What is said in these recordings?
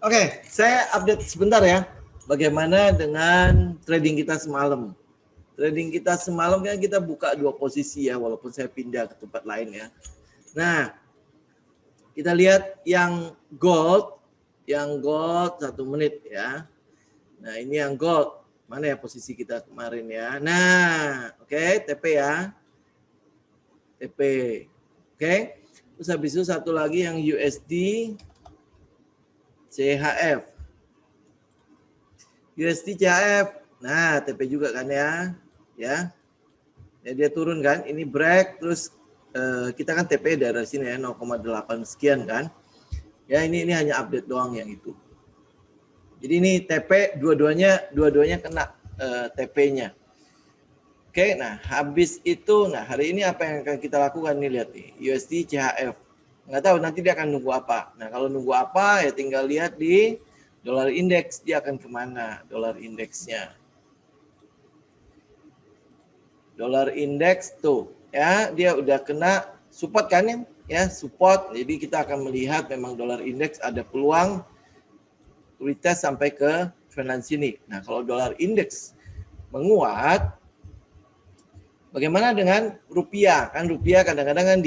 Oke, saya update sebentar ya. Bagaimana dengan trading kita semalam? Trading kita semalam kan kita buka dua posisi ya, walaupun saya pindah ke tempat lain ya. Nah, kita lihat yang gold 1 menit ya. Nah, ini yang gold. Mana ya posisi kita kemarin ya? Nah, oke, TP ya. TP. Oke. Terus habis itu satu lagi yang USD CHF. USD CHF. Nah, TP juga kan ya. Ya. Dia turun kan, ini break terus kita kan TP dari sini ya 0,8 sekian kan. Ya, ini hanya update doang yang itu. Jadi ini TP dua-duanya kena TP-nya. Oke, nah habis itu, nah hari ini apa yang akan kita lakukan nih, lihat nih, USD CHF. Nggak tahu nanti dia akan nunggu apa. Nah kalau nunggu apa ya tinggal lihat di dolar indeks, dia akan kemana dolar indeksnya. Dolar indeks tuh ya, dia udah kena support kan ya, support. Jadi kita akan melihat memang dolar indeks ada peluang retest sampai ke trendline sini. Nah, kalau dolar indeks menguat, bagaimana dengan rupiah? Kan rupiah kadang-kadang kan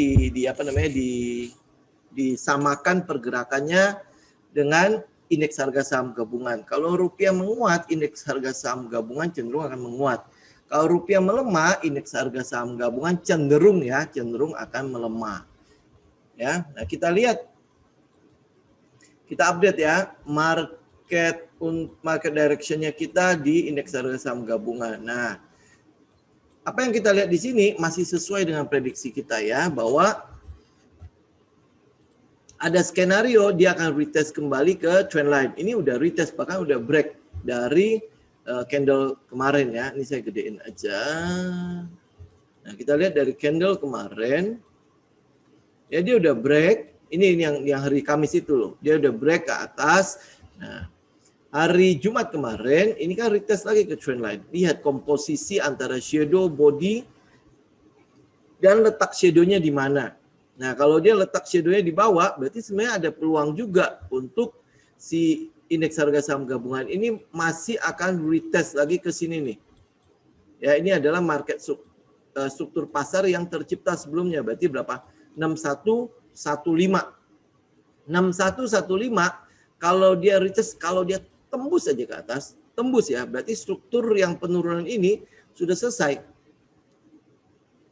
disamakan pergerakannya dengan indeks harga saham gabungan. Kalau rupiah menguat, indeks harga saham gabungan cenderung akan menguat. Kalau rupiah melemah, indeks harga saham gabungan cenderung akan melemah. Ya, nah kita lihat, kita update ya market directionnya kita di indeks harga saham gabungan. Nah, apa yang kita lihat di sini masih sesuai dengan prediksi kita ya, bahwa ada skenario dia akan retest kembali ke trendline. Ini udah retest, bahkan udah break dari candle kemarin ya. Ini saya gedein aja. Nah, kita lihat dari candle kemarin, ya dia udah break. Ini yang hari Kamis itu loh. Dia udah break ke atas. Nah, hari Jumat kemarin, ini kan retest lagi ke trendline. Lihat komposisi antara shadow, body, dan letak shadownya di mana. Nah, kalau dia letak shadownya di bawah, berarti sebenarnya ada peluang juga untuk si indeks harga saham gabungan ini masih akan retest lagi ke sini nih. Ya, ini adalah market struktur pasar yang tercipta sebelumnya. Berarti berapa? 6115. 6115 kalau dia retest, kalau dia tembus saja ke atas, tembus ya, berarti struktur yang penurunan ini sudah selesai.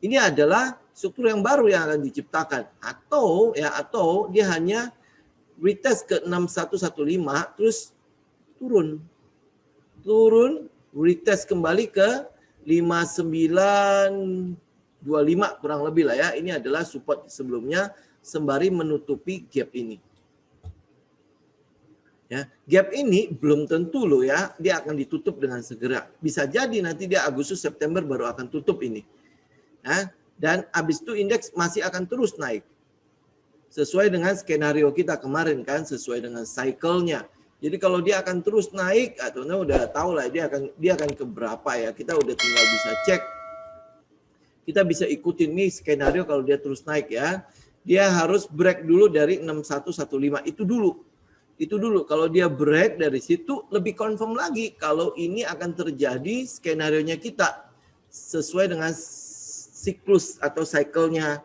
Ini adalah struktur yang baru yang akan diciptakan, atau dia hanya retest ke 6115 terus turun retest kembali ke 5925 kurang lebih lah ya. Ini adalah support sebelumnya sembari menutupi gap ini. Ya, gap ini belum tentu loh ya dia akan ditutup dengan segera. Bisa jadi nanti dia Agustus September baru akan tutup ini. Ya, dan habis itu indeks masih akan terus naik. Sesuai dengan skenario kita kemarin kan, sesuai dengan cycle-nya. Jadi kalau dia akan terus naik, atau udah tahu lah dia akan ke berapa ya. Kita udah tinggal bisa cek. Kita bisa ikutin nih skenario kalau dia terus naik ya. Dia harus break dulu dari 6115 itu dulu. Itu dulu, kalau dia break dari situ lebih confirm lagi kalau ini akan terjadi skenario-nya kita sesuai dengan siklus atau cycle-nya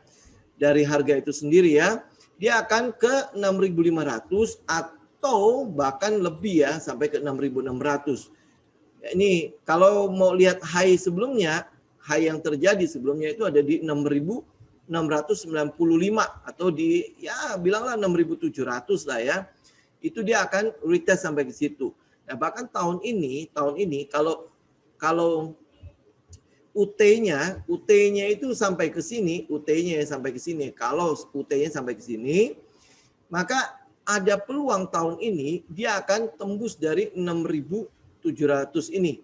dari harga itu sendiri ya. Dia akan ke 6.500 atau bahkan lebih ya sampai ke 6.600. Ini kalau mau lihat high sebelumnya, high yang terjadi sebelumnya itu ada di 6.695 atau di ya bilanglah 6.700 lah ya. Itu dia akan retest sampai ke situ. Nah, bahkan tahun ini kalau UT-nya itu sampai ke sini, kalau UT-nya sampai ke sini, maka ada peluang tahun ini dia akan tembus dari 6.700 ini.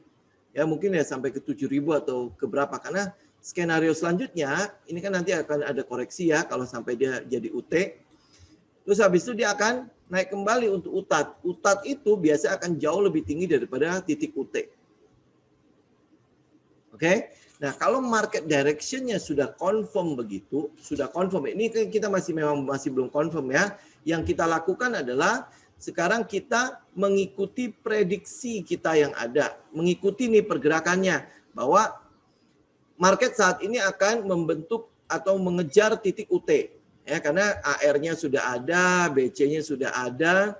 Ya, mungkin ya sampai ke 7.000 atau ke berapa, karena skenario selanjutnya ini kan nanti akan ada koreksi ya kalau sampai dia jadi UT. Terus habis itu dia akan naik kembali untuk UTAT. UTAT itu biasa akan jauh lebih tinggi daripada titik UT. Oke. Nah, kalau market direction-nya sudah confirm begitu, sudah confirm. Ini kita masih belum confirm ya. Yang kita lakukan adalah sekarang kita mengikuti prediksi kita yang ada, mengikuti nih pergerakannya, bahwa market saat ini akan membentuk atau mengejar titik UT. Ya, karena AR-nya sudah ada, BC-nya sudah ada.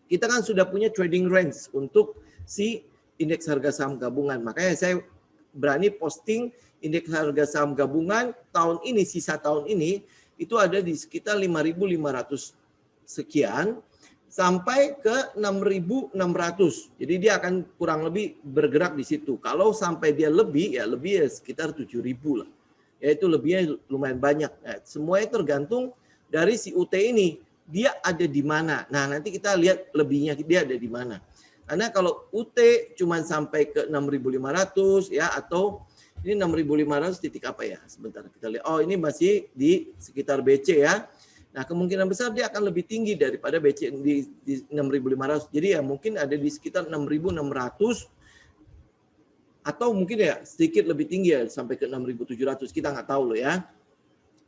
Kita kan sudah punya trading range untuk si indeks harga saham gabungan. Makanya saya berani posting indeks harga saham gabungan tahun ini, sisa tahun ini, itu ada di sekitar 5.500 sekian sampai ke 6.600. Jadi dia akan kurang lebih bergerak di situ. Kalau sampai dia lebih, ya lebih ya sekitar 7.000 lah. Yaitu lebihnya lumayan banyak. Nah, semuanya tergantung dari si UT ini. Dia ada di mana. Nah, nanti kita lihat lebihnya dia ada di mana. Karena kalau UT cuma sampai ke 6.500 ya, atau ini 6.500 titik apa ya? Sebentar kita lihat. Oh, ini masih di sekitar BC ya. Nah, kemungkinan besar dia akan lebih tinggi daripada BC di 6.500. Jadi ya mungkin ada di sekitar 6.600 atau mungkin ya sedikit lebih tinggi ya sampai ke 6.700. Kita nggak tahu loh ya.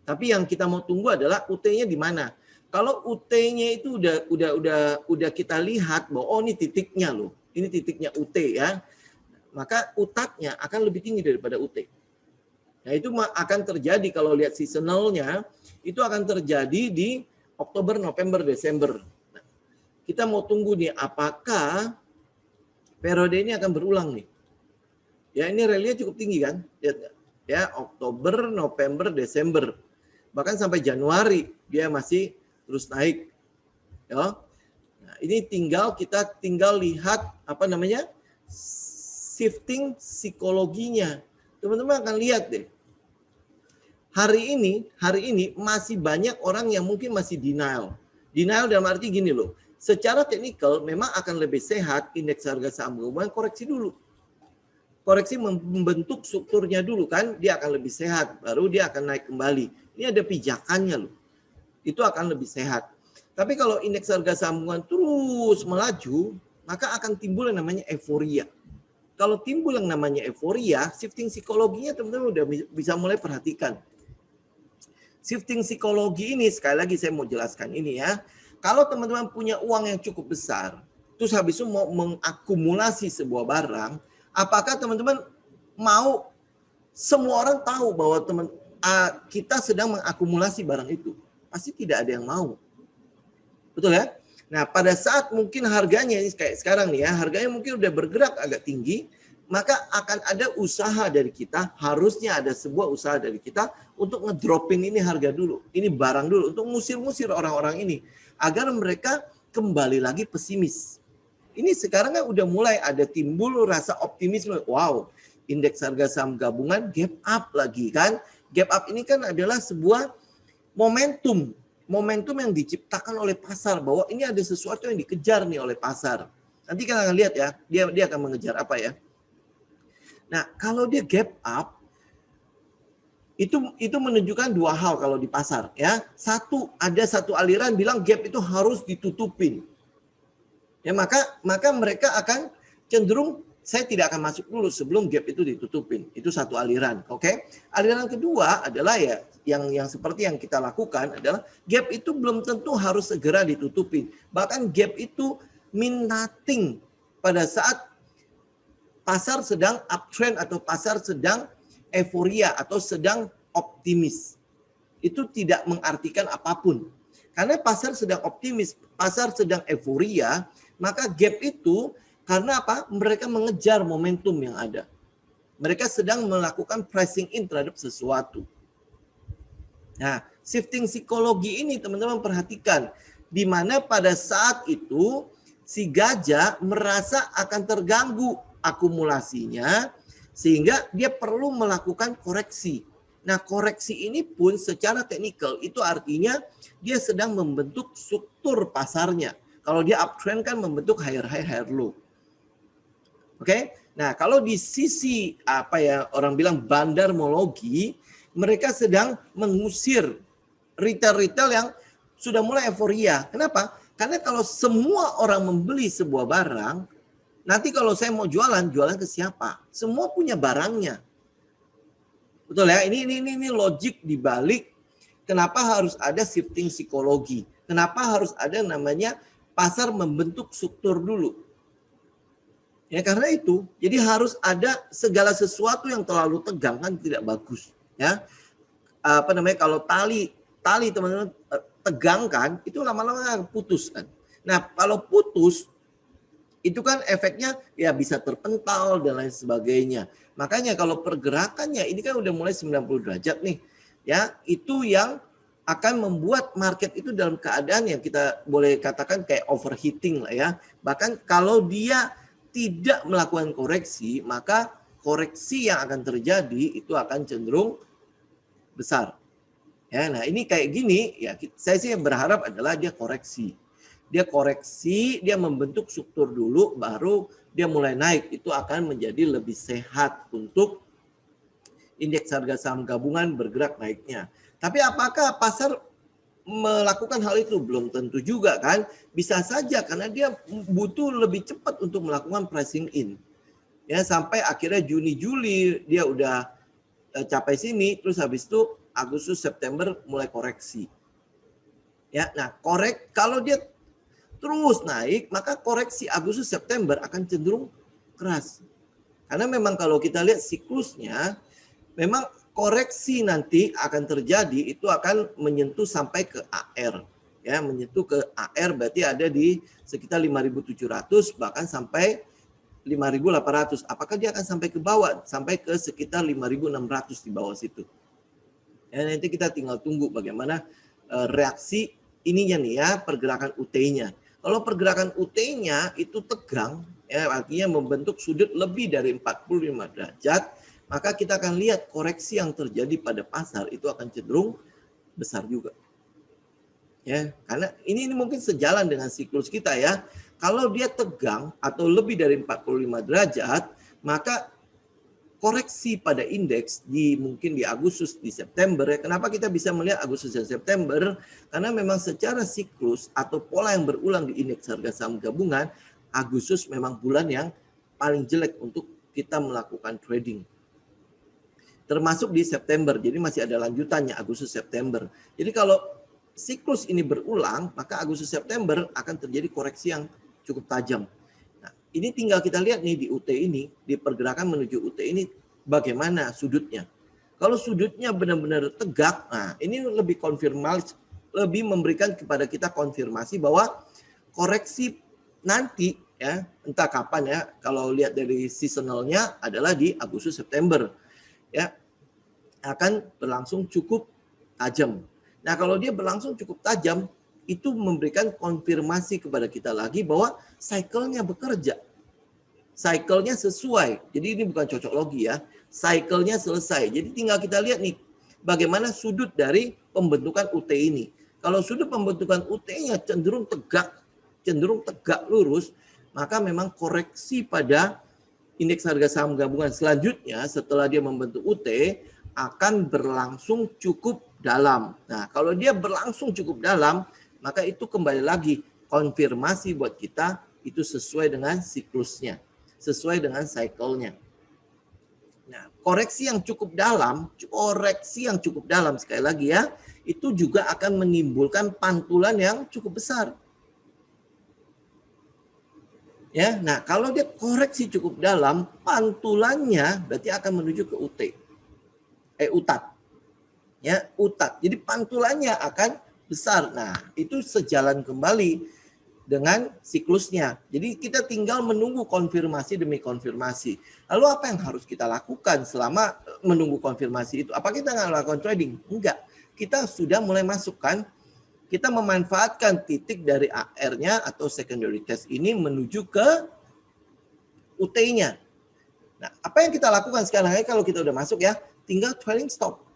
Tapi yang kita mau tunggu adalah UT-nya di mana. Kalau UT-nya itu udah kita lihat bahwa oh ini titiknya loh. Ini titiknya UT ya. Maka UTAT-nya akan lebih tinggi daripada UT. Nah, itu akan terjadi kalau lihat seasonalnya, itu akan terjadi di Oktober, November, Desember. Nah, kita mau tunggu nih apakah periode ini akan berulang nih. Ya, ini rally-nya cukup tinggi kan? Lihat nggak? Ya, Oktober, November, Desember. Bahkan sampai Januari dia masih terus naik. Ya. Nah, ini kita tinggal lihat apa namanya? Shifting psikologinya. Teman-teman akan lihat deh. Hari ini masih banyak orang yang mungkin masih denial. Denial dalam arti gini loh. Secara teknikal memang akan lebih sehat indeks harga saham gabungan koreksi dulu. Koreksi membentuk strukturnya dulu kan, dia akan lebih sehat, baru dia akan naik kembali. Ini ada pijakannya loh. Itu akan lebih sehat. Tapi kalau indeks harga saham gabungan terus melaju, maka akan timbul yang namanya euforia. Kalau timbul yang namanya euforia, shifting psikologinya teman-teman udah bisa mulai perhatikan. Shifting psikologi ini, sekali lagi saya mau jelaskan ini ya. Kalau teman-teman punya uang yang cukup besar, terus habis itu mau mengakumulasi sebuah barang, apakah teman-teman mau semua orang tahu bahwa kita sedang mengakumulasi barang itu? Pasti tidak ada yang mau. Betul ya? Nah, pada saat mungkin harganya ini kayak sekarang nih ya, harganya mungkin udah bergerak agak tinggi, maka akan ada usaha dari kita, harusnya ada sebuah usaha dari kita untuk ngedropin ini harga dulu, ini barang dulu, untuk ngusir-ngusir orang-orang ini agar mereka kembali lagi pesimis. Ini sekarang kan udah mulai ada timbul rasa optimisme. Wow, indeks harga saham gabungan gap up lagi kan. Gap up ini kan adalah sebuah momentum yang diciptakan oleh pasar bahwa ini ada sesuatu yang dikejar nih oleh pasar. Nanti kita akan lihat ya, dia akan mengejar apa ya. Nah, kalau dia gap up itu menunjukkan dua hal kalau di pasar ya. Satu, ada satu aliran bilang gap itu harus ditutupin. Ya, maka mereka akan cenderung saya tidak akan masuk dulu sebelum gap itu ditutupin. Itu satu aliran, oke? Aliran kedua adalah ya yang seperti yang kita lakukan adalah gap itu belum tentu harus segera ditutupin. Bahkan gap itu mean nothing pada saat pasar sedang uptrend atau pasar sedang euforia atau sedang optimis. Itu tidak mengartikan apapun. Karena pasar sedang optimis, pasar sedang euforia, maka gap itu karena apa? Mereka mengejar momentum yang ada. Mereka sedang melakukan pricing in terhadap sesuatu. Nah, shifting psikologi ini teman-teman perhatikan. Di mana pada saat itu si gajah merasa akan terganggu akumulasinya sehingga dia perlu melakukan koreksi. Nah, koreksi ini pun secara teknikal itu artinya dia sedang membentuk struktur pasarnya. Kalau dia uptrend kan membentuk higher high, higher low. Oke. Nah, kalau di sisi apa ya orang bilang bandarmologi, mereka sedang mengusir retail-retail yang sudah mulai euforia. Kenapa? Karena kalau semua orang membeli sebuah barang, nanti kalau saya mau jualan ke siapa? Semua punya barangnya. Betul ya? Ini logik dibalik kenapa harus ada shifting psikologi. Kenapa harus ada namanya pasar membentuk struktur dulu. Ya karena itu, jadi harus ada segala sesuatu yang terlalu tegang kan tidak bagus. Ya, kalau tali teman-teman tegang kan, itu lama-lama putus kan. Nah kalau putus, itu kan efeknya ya bisa terpental dan lain sebagainya. Makanya kalau pergerakannya ini kan udah mulai 90 derajat nih. Ya, itu yang akan membuat market itu dalam keadaan yang kita boleh katakan kayak overheating lah ya. Bahkan kalau dia tidak melakukan koreksi, maka koreksi yang akan terjadi itu akan cenderung besar. Ya, nah ini kayak gini ya, saya sih berharap adalah dia koreksi. Dia koreksi, dia membentuk struktur dulu, baru dia mulai naik. Itu akan menjadi lebih sehat untuk indeks harga saham gabungan bergerak naiknya. Tapi apakah pasar melakukan hal itu? Belum tentu juga kan. Bisa saja karena dia butuh lebih cepat untuk melakukan pricing in. Ya, sampai akhirnya Juni-Juli dia udah capai sini, terus habis itu Agustus September mulai koreksi. Ya, nah kalau dia terus naik, maka koreksi Agustus September akan cenderung keras. Karena memang kalau kita lihat siklusnya, memang koreksi nanti akan terjadi itu akan menyentuh sampai ke AR. Ya, menyentuh ke AR berarti ada di sekitar 5.700 bahkan sampai 5.800. Apakah dia akan sampai ke bawah? Sampai ke sekitar 5.600 di bawah situ. Ya, nanti kita tinggal tunggu bagaimana reaksi ininya nih ya, pergerakan UT-nya. Kalau pergerakan UT-nya itu tegang, ya artinya membentuk sudut lebih dari 45 derajat, maka kita akan lihat koreksi yang terjadi pada pasar itu akan cenderung besar juga. Ya, karena ini mungkin sejalan dengan siklus kita ya. Kalau dia tegang atau lebih dari 45 derajat, maka koreksi pada indeks mungkin di Agustus, di September. Ya. Kenapa kita bisa melihat Agustus dan September? Karena memang secara siklus atau pola yang berulang di indeks harga saham gabungan, Agustus memang bulan yang paling jelek untuk kita melakukan trading. Termasuk di September, jadi masih ada lanjutannya Agustus September. Jadi kalau siklus ini berulang, maka Agustus September akan terjadi koreksi yang cukup tajam. Nah, ini tinggal kita lihat nih di UT ini, di pergerakan menuju UT ini bagaimana sudutnya. Kalau sudutnya benar-benar tegak, nah ini lebih konfirmasi, lebih memberikan kepada kita konfirmasi bahwa koreksi nanti ya, entah kapan ya, kalau lihat dari seasonalnya adalah di Agustus September. Ya, akan berlangsung cukup tajam. Nah, kalau dia berlangsung cukup tajam, itu memberikan konfirmasi kepada kita lagi bahwa cycle-nya bekerja. Cycle-nya sesuai. Jadi ini bukan cocok logi ya. Cycle-nya selesai. Jadi tinggal kita lihat nih bagaimana sudut dari pembentukan UT ini. Kalau sudut pembentukan UT-nya cenderung tegak lurus, maka memang koreksi pada indeks harga saham gabungan selanjutnya setelah dia membentuk UT akan berlangsung cukup dalam. Nah, kalau dia berlangsung cukup dalam, maka itu kembali lagi konfirmasi buat kita itu sesuai dengan siklusnya, sesuai dengan cycle-nya. Nah, koreksi yang cukup dalam sekali lagi ya, itu juga akan menimbulkan pantulan yang cukup besar. Ya, nah kalau dia koreksi cukup dalam, pantulannya berarti akan menuju ke UTAT. Ya, UTAT. Jadi pantulannya akan besar. Nah, itu sejalan kembali dengan siklusnya. Jadi kita tinggal menunggu konfirmasi demi konfirmasi. Lalu apa yang harus kita lakukan selama menunggu konfirmasi itu? Apa kita nggak melakukan trading? Enggak. Kita sudah mulai masukkan. Kita memanfaatkan titik dari AR-nya atau secondary test ini menuju ke UT-nya. Nah, apa yang kita lakukan sekarang kalau kita udah masuk ya, tinggal trailing stop.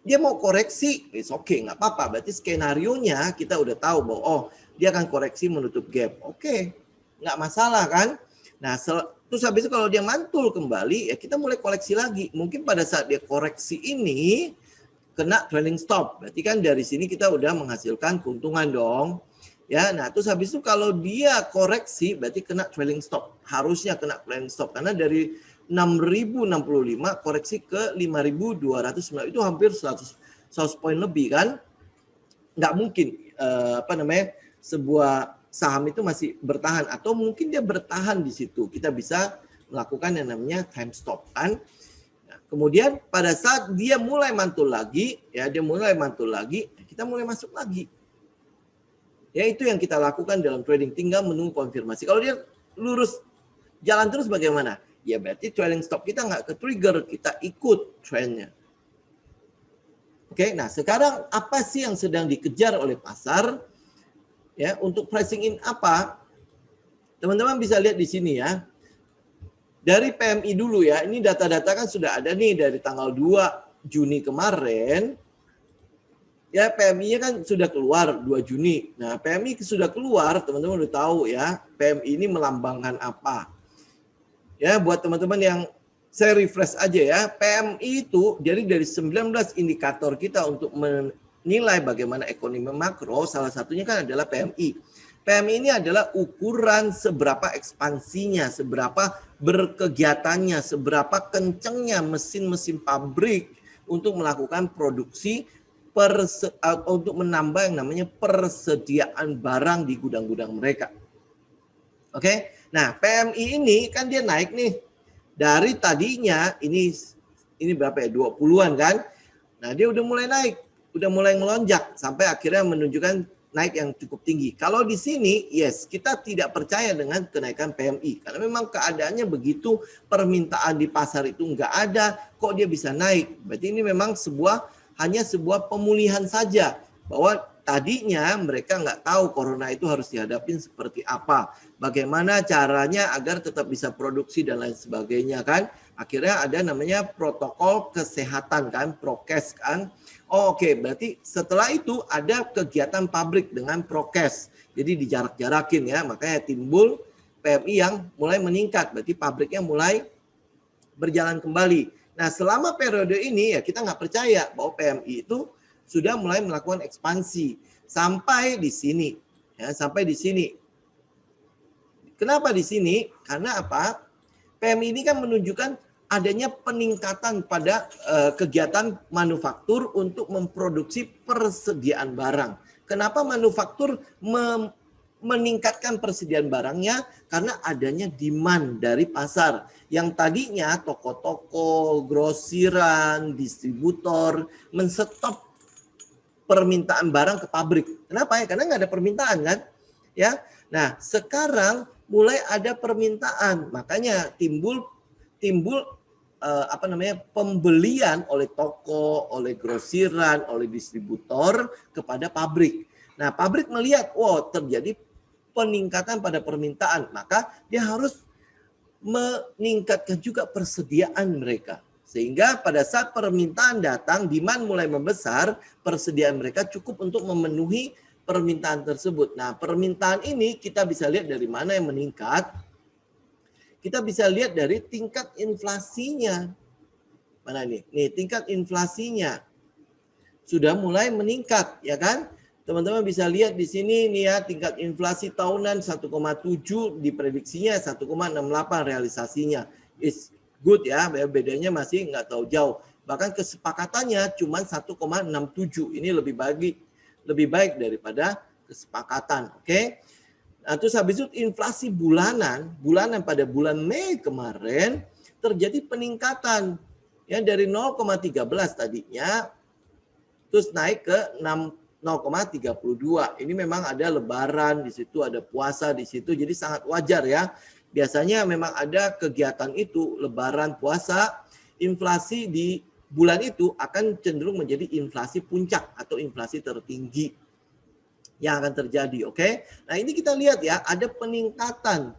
Dia mau koreksi, it's okay, nggak apa-apa. Berarti skenario-nya kita udah tahu bahwa dia akan koreksi menutup gap. Oke, nggak masalah kan? Nah, terus habis itu kalau dia mantul kembali, ya kita mulai koleksi lagi. Mungkin pada saat dia koreksi ini, kena trailing stop. Berarti kan dari sini kita udah menghasilkan keuntungan dong. Ya, nah terus habis itu kalau dia koreksi berarti kena trailing stop. Harusnya kena trailing stop karena dari 6.065 koreksi ke 5.209 itu hampir 100 poin lebih kan. Nggak mungkin sebuah saham itu masih bertahan atau mungkin dia bertahan di situ. Kita bisa melakukan yang namanya time stop kan. Nah, kemudian pada saat dia mulai mantul lagi, ya dia mulai mantul lagi, kita mulai masuk lagi. Ya itu yang kita lakukan dalam trading, tinggal menunggu konfirmasi. Kalau dia lurus jalan terus bagaimana? Ya berarti trailing stop kita nggak ke trigger, kita ikut trendnya. Oke, nah sekarang apa sih yang sedang dikejar oleh pasar? Ya, untuk pricing in apa? Teman-teman bisa lihat di sini ya. Dari PMI dulu ya, ini data-data kan sudah ada nih dari tanggal 2 Juni kemarin. Ya, PMI-nya kan sudah keluar 2 Juni. Nah, PMI sudah keluar, teman-teman udah tahu ya, PMI ini melambangkan apa. Ya, buat teman-teman yang saya refresh aja ya, PMI itu jadi dari 19 indikator kita untuk menilai bagaimana ekonomi makro, salah satunya kan adalah PMI. PMI ini adalah ukuran seberapa ekspansinya, seberapa berkegiatannya, seberapa kencengnya mesin-mesin pabrik untuk melakukan produksi untuk menambah yang namanya persediaan barang di gudang-gudang mereka. Oke, nah PMI ini kan dia naik nih dari tadinya ini berapa ya 20-an kan. Nah dia udah mulai naik, udah mulai melonjak sampai akhirnya menunjukkan naik yang cukup tinggi. Kalau di sini yes kita tidak percaya dengan kenaikan PMI karena memang keadaannya begitu, permintaan di pasar itu nggak ada, kok dia bisa naik. Berarti ini memang hanya sebuah pemulihan saja, bahwa tadinya mereka nggak tahu corona itu harus dihadapin seperti apa, bagaimana caranya agar tetap bisa produksi dan lain sebagainya kan. Akhirnya ada namanya protokol kesehatan kan, prokes kan. Oh, oke, berarti setelah itu ada kegiatan pabrik dengan prokes, jadi dijarak-jarakin ya, makanya timbul PMI yang mulai meningkat, berarti pabriknya mulai berjalan kembali. Nah, selama periode ini ya kita nggak percaya bahwa PMI itu sudah mulai melakukan ekspansi sampai di sini. Ya, sampai di sini. Kenapa di sini? Karena apa? PMI ini kan menunjukkan adanya peningkatan pada kegiatan manufaktur untuk memproduksi persediaan barang. Kenapa manufaktur meningkatkan persediaan barangnya? Karena adanya demand dari pasar. Yang tadinya toko-toko, grosiran, distributor menstop permintaan barang ke pabrik. Kenapa ya? Karena nggak ada permintaan kan? Ya. Nah, sekarang mulai ada permintaan. Makanya timbul pembelian oleh toko, oleh grosiran, oleh distributor kepada pabrik. Nah, pabrik melihat, terjadi peningkatan pada permintaan, maka dia harus meningkatkan juga persediaan mereka. Sehingga pada saat permintaan datang, demand mulai membesar, persediaan mereka cukup untuk memenuhi permintaan tersebut. Nah, permintaan ini kita bisa lihat dari mana yang meningkat. Kita bisa lihat dari tingkat inflasinya. Mana nih? Nih, tingkat inflasinya sudah mulai meningkat, ya kan? Teman-teman bisa lihat di sini nih ya, tingkat inflasi tahunan 1,7 diprediksinya 1,68 realisasinya. Is good ya, bedanya masih nggak tahu jauh. Bahkan kesepakatannya cuma 1,67. Ini lebih baik daripada kesepakatan, oke? Nah, terus habis itu inflasi bulanan pada bulan Mei kemarin terjadi peningkatan ya dari 0,13 tadinya terus naik ke 0,32. Ini memang ada lebaran di situ, ada puasa di situ, jadi sangat wajar ya. Biasanya memang ada kegiatan itu, lebaran, puasa, inflasi di bulan itu akan cenderung menjadi inflasi puncak atau inflasi tertinggi yang akan terjadi, oke? Nah, ini kita lihat ya, ada peningkatan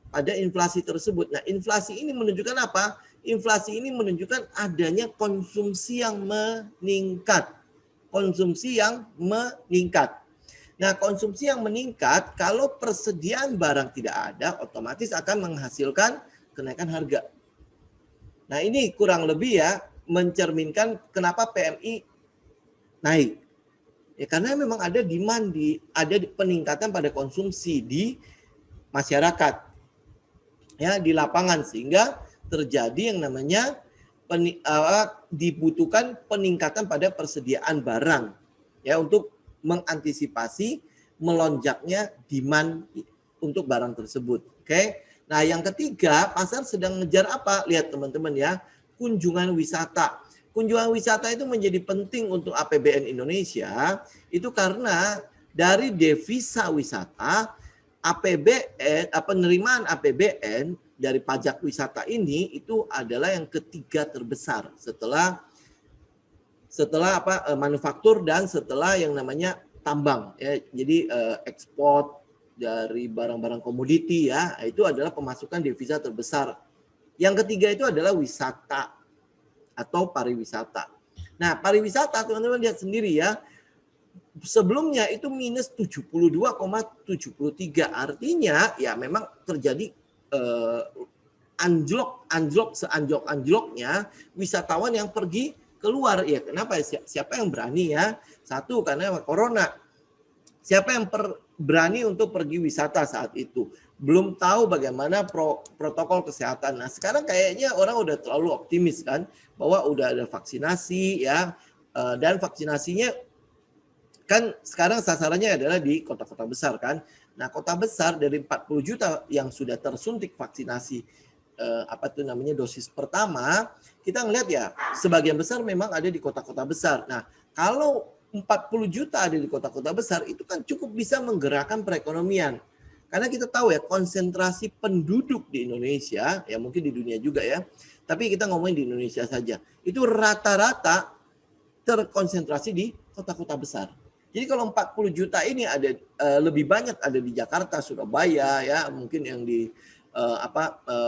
pada inflasi tersebut. Nah, inflasi ini menunjukkan apa? Inflasi ini menunjukkan adanya konsumsi yang meningkat. Konsumsi yang meningkat. Nah, konsumsi yang meningkat, kalau persediaan barang tidak ada, otomatis akan menghasilkan kenaikan harga. Nah, ini kurang lebih ya, mencerminkan kenapa PMI naik. Ya, karena memang ada demand, ada peningkatan pada konsumsi di masyarakat. Ya, di lapangan, sehingga terjadi yang namanya dibutuhkan peningkatan pada persediaan barang ya untuk mengantisipasi melonjaknya demand untuk barang tersebut. Oke. Nah, yang ketiga, pasar sedang ngejar apa? Lihat teman-teman ya, kunjungan wisata. Kunjungan wisata itu menjadi penting untuk APBN Indonesia itu karena dari devisa wisata APBN, penerimaan APBN dari pajak wisata ini itu adalah yang ketiga terbesar setelah manufaktur dan setelah yang namanya tambang ya. Jadi ekspor dari barang-barang komoditi ya, itu adalah pemasukan devisa terbesar. Yang ketiga itu adalah wisata atau pariwisata. Nah, pariwisata teman-teman lihat sendiri ya. Sebelumnya itu minus 72,73. Artinya ya memang terjadi anjlok seanjlok-anjloknya wisatawan yang pergi keluar. Ya kenapa? Siapa yang berani ya? Satu, karena corona. Siapa yang berani untuk pergi wisata saat itu? Belum tahu bagaimana protokol kesehatan. Nah, sekarang kayaknya orang udah terlalu optimis kan bahwa udah ada vaksinasi ya, dan vaksinasinya kan sekarang sasarannya adalah di kota-kota besar kan. Nah, kota besar dari 40 juta yang sudah tersuntik vaksinasi dosis pertama, kita ngelihat ya sebagian besar memang ada di kota-kota besar. Nah, kalau 40 juta ada di kota-kota besar itu kan cukup bisa menggerakkan perekonomian. Karena kita tahu ya konsentrasi penduduk di Indonesia, ya mungkin di dunia juga ya, tapi kita ngomongin di Indonesia saja, itu rata-rata terkonsentrasi di kota-kota besar. Jadi kalau 40 juta ini ada lebih banyak ada di Jakarta, Surabaya ya, mungkin yang di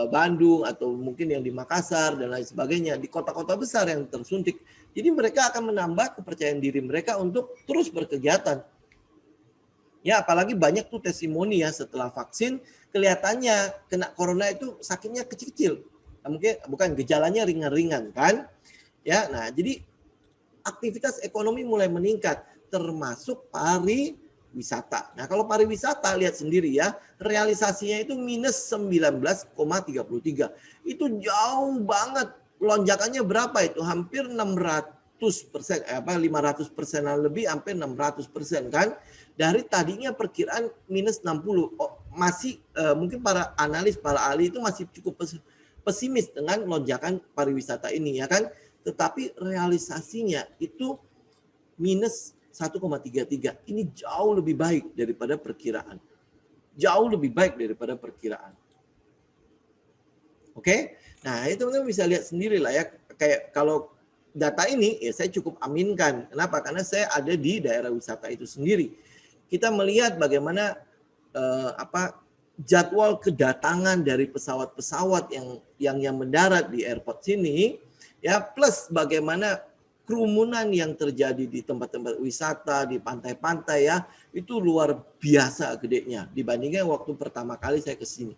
Bandung atau mungkin yang di Makassar dan lain sebagainya, di kota-kota besar yang tersuntik. Jadi mereka akan menambah kepercayaan diri mereka untuk terus berkegiatan. Ya, apalagi banyak tuh testimoni ya setelah vaksin kelihatannya kena corona itu sakitnya kecil-kecil. Mungkin bukan gejalanya ringan-ringan kan? Ya, nah jadi aktivitas ekonomi mulai meningkat termasuk pariwisata. Nah, kalau pariwisata lihat sendiri ya, realisasinya itu minus 19,33. Itu jauh banget. Lonjakannya berapa itu? Hampir 600%, 500%-an lebih, hampir 600% kan. Dari tadinya perkiraan minus 60. Masih mungkin para analis, para ahli itu masih cukup pesimis dengan lonjakan pariwisata ini ya kan. Tetapi realisasinya itu minus 1,33. Ini jauh lebih baik daripada perkiraan. Jauh lebih baik daripada perkiraan. Oke? Nah, itu teman-teman bisa lihat sendiri lah ya. Kayak kalau data ini ya saya cukup aminkan. Kenapa? Karena saya ada di daerah wisata itu sendiri. Kita melihat bagaimana jadwal kedatangan dari pesawat-pesawat yang mendarat di airport sini ya, plus bagaimana kerumunan yang terjadi di tempat-tempat wisata, di pantai-pantai ya, itu luar biasa gedenya dibandingkan waktu pertama kali saya ke sini.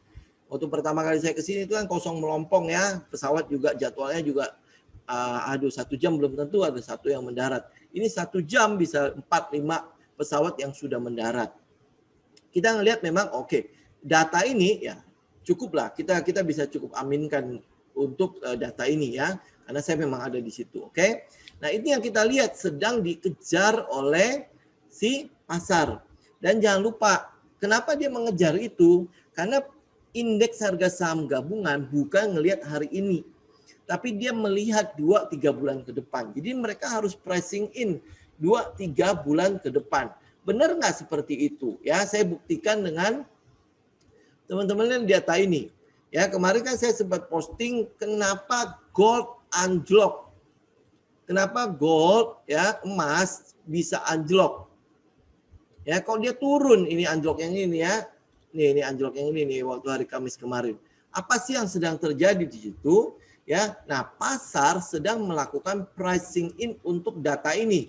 Waktu pertama kali saya ke sini itu kan kosong melompong ya, pesawat juga jadwalnya juga 1 jam belum tentu ada satu yang mendarat. Ini 1 jam bisa 4-5 pesawat yang sudah mendarat. Kita ngelihat memang data ini ya cukuplah, kita bisa cukup aminkan untuk data ini ya, karena saya memang ada di situ. Oke. Nah, ini yang kita lihat sedang dikejar oleh si pasar. Dan jangan lupa, kenapa dia mengejar itu? Karena indeks harga saham gabungan bukan ngelihat hari ini, tapi dia melihat 2-3 bulan ke depan. Jadi mereka harus pricing in 2-3 bulan ke depan. Benar nggak seperti itu? Ya, saya buktikan dengan teman-teman yang data ini. Ya, kemarin kan saya sempat posting kenapa gold anjlok. Kenapa gold ya, emas bisa anjlok. Ya, kalau dia turun ini anjlok yang ini ya. Ini anjlok yang ini nih waktu hari Kamis kemarin. Apa sih yang sedang terjadi di situ? Ya, nah pasar sedang melakukan pricing in untuk data ini.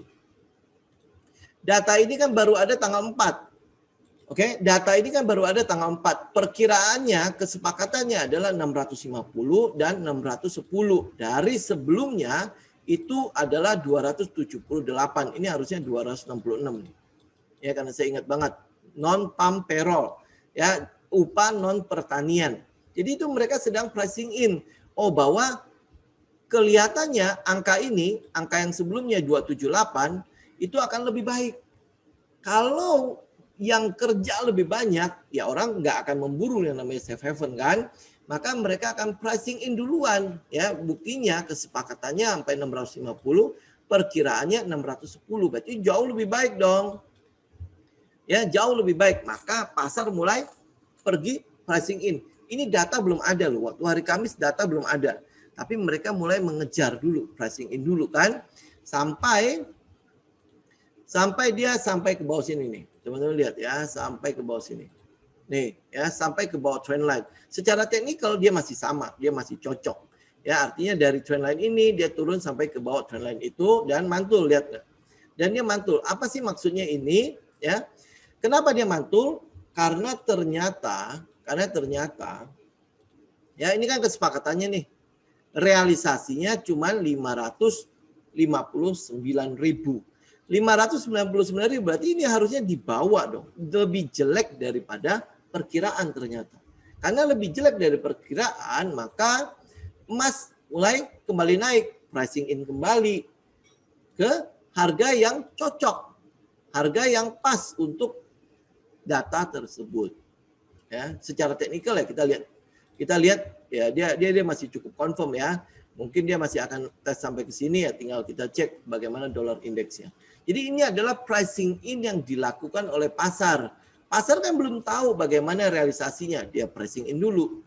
Data ini kan baru ada tanggal 4. Oke, data ini kan baru ada tanggal 4. Perkiraannya, kesepakatannya adalah 650 dan 610. Dari sebelumnya itu adalah 278. Ini harusnya 266. Ya, karena saya ingat banget. Non-farm payroll. Ya, upah non-pertanian. Jadi itu mereka sedang pricing in. Bahwa kelihatannya angka ini, angka yang sebelumnya 278, itu akan lebih baik. Kalau yang kerja lebih banyak, ya orang nggak akan memburu yang namanya safe haven kan. Maka mereka akan pricing in duluan. Ya, buktinya kesepakatannya sampai 650, perkiraannya 610. Berarti jauh lebih baik dong. Ya, jauh lebih baik. Maka pasar mulai pergi pricing in. Ini data belum ada loh. Waktu hari Kamis data belum ada. Tapi mereka mulai mengejar dulu, pricing in dulu kan. Sampai dia sampai ke bawah sini nih. Teman-teman lihat ya, sampai ke bawah sini. Nih, ya, sampai ke bawah trend line. Secara teknikal dia masih sama, dia masih cocok. Ya, artinya dari trend line ini dia turun sampai ke bawah trend line itu dan mantul, lihat nggak? Dan dia mantul. Apa sih maksudnya ini? Ya, kenapa dia mantul? Karena ternyata ya ini kan kesepakatannya nih. Realisasinya cuma 599.000. 599.000 berarti ini harusnya dibawa dong. Lebih jelek daripada perkiraan ternyata. Karena lebih jelek dari perkiraan, maka emas mulai kembali naik. Pricing in kembali ke harga yang cocok. Harga yang pas untuk data tersebut. Ya, secara teknikal ya kita lihat ya dia masih cukup confirm ya. Mungkin dia masih akan tes sampai ke sini ya, tinggal kita cek bagaimana dolar indeksnya. Jadi ini adalah pricing in yang dilakukan oleh pasar. Pasar kan belum tahu bagaimana realisasinya, dia pricing in dulu.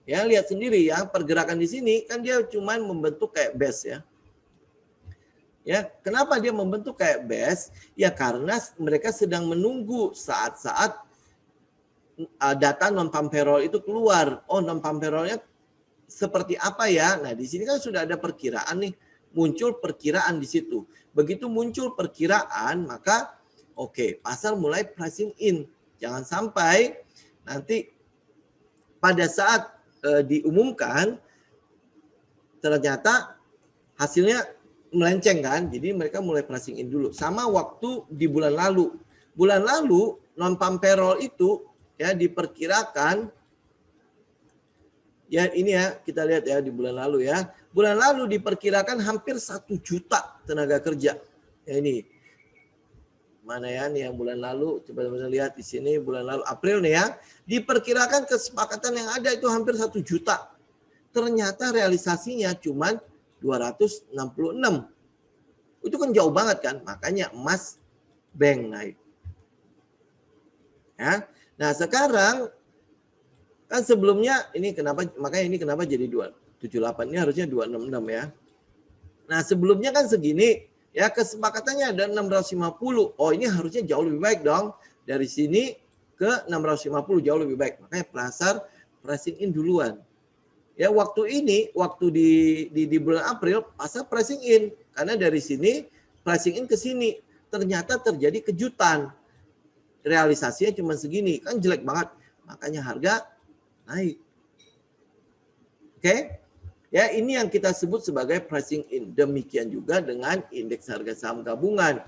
Ya, lihat sendiri ya, pergerakan di sini kan dia cuman membentuk kayak base ya. Ya, kenapa dia membentuk kayak base? Ya karena mereka sedang menunggu saat-saat data non-farm payroll itu keluar. Oh, non-farm payroll-nya seperti apa ya? Nah, di sini kan sudah ada perkiraan nih, muncul perkiraan di situ. Begitu muncul perkiraan, maka oke, pasar mulai pricing in. Jangan sampai nanti pada saat diumumkan ternyata hasilnya melenceng kan. Jadi mereka mulai pricing in dulu. Sama waktu di bulan lalu. Bulan lalu non-farm payroll itu ya diperkirakan ya ini ya kita lihat ya di bulan lalu ya. Bulan lalu diperkirakan hampir 1 juta tenaga kerja. Ya ini. Mana ya nih yang bulan lalu, coba teman-teman lihat di sini bulan lalu April nih ya. Diperkirakan kesepakatan yang ada itu hampir 1 juta. Ternyata realisasinya cuma 266. Itu kan jauh banget kan? Makanya emas bank naik. Ya. Nah, sekarang kan sebelumnya ini kenapa, makanya ini kenapa jadi 278, ini harusnya 266 ya. Nah, sebelumnya kan segini ya, kesepakatannya ada 650. Oh, ini harusnya jauh lebih baik dong. Dari sini ke 650 jauh lebih baik. Makanya pasar pricing in duluan. Ya, waktu ini, waktu di bulan April pasar pricing in karena dari sini pricing in ke sini. Ternyata terjadi kejutan. Realisasinya cuma segini, kan jelek banget. Makanya harga naik. Oke? Ya, ini yang kita sebut sebagai pricing in. Demikian juga dengan indeks harga saham gabungan.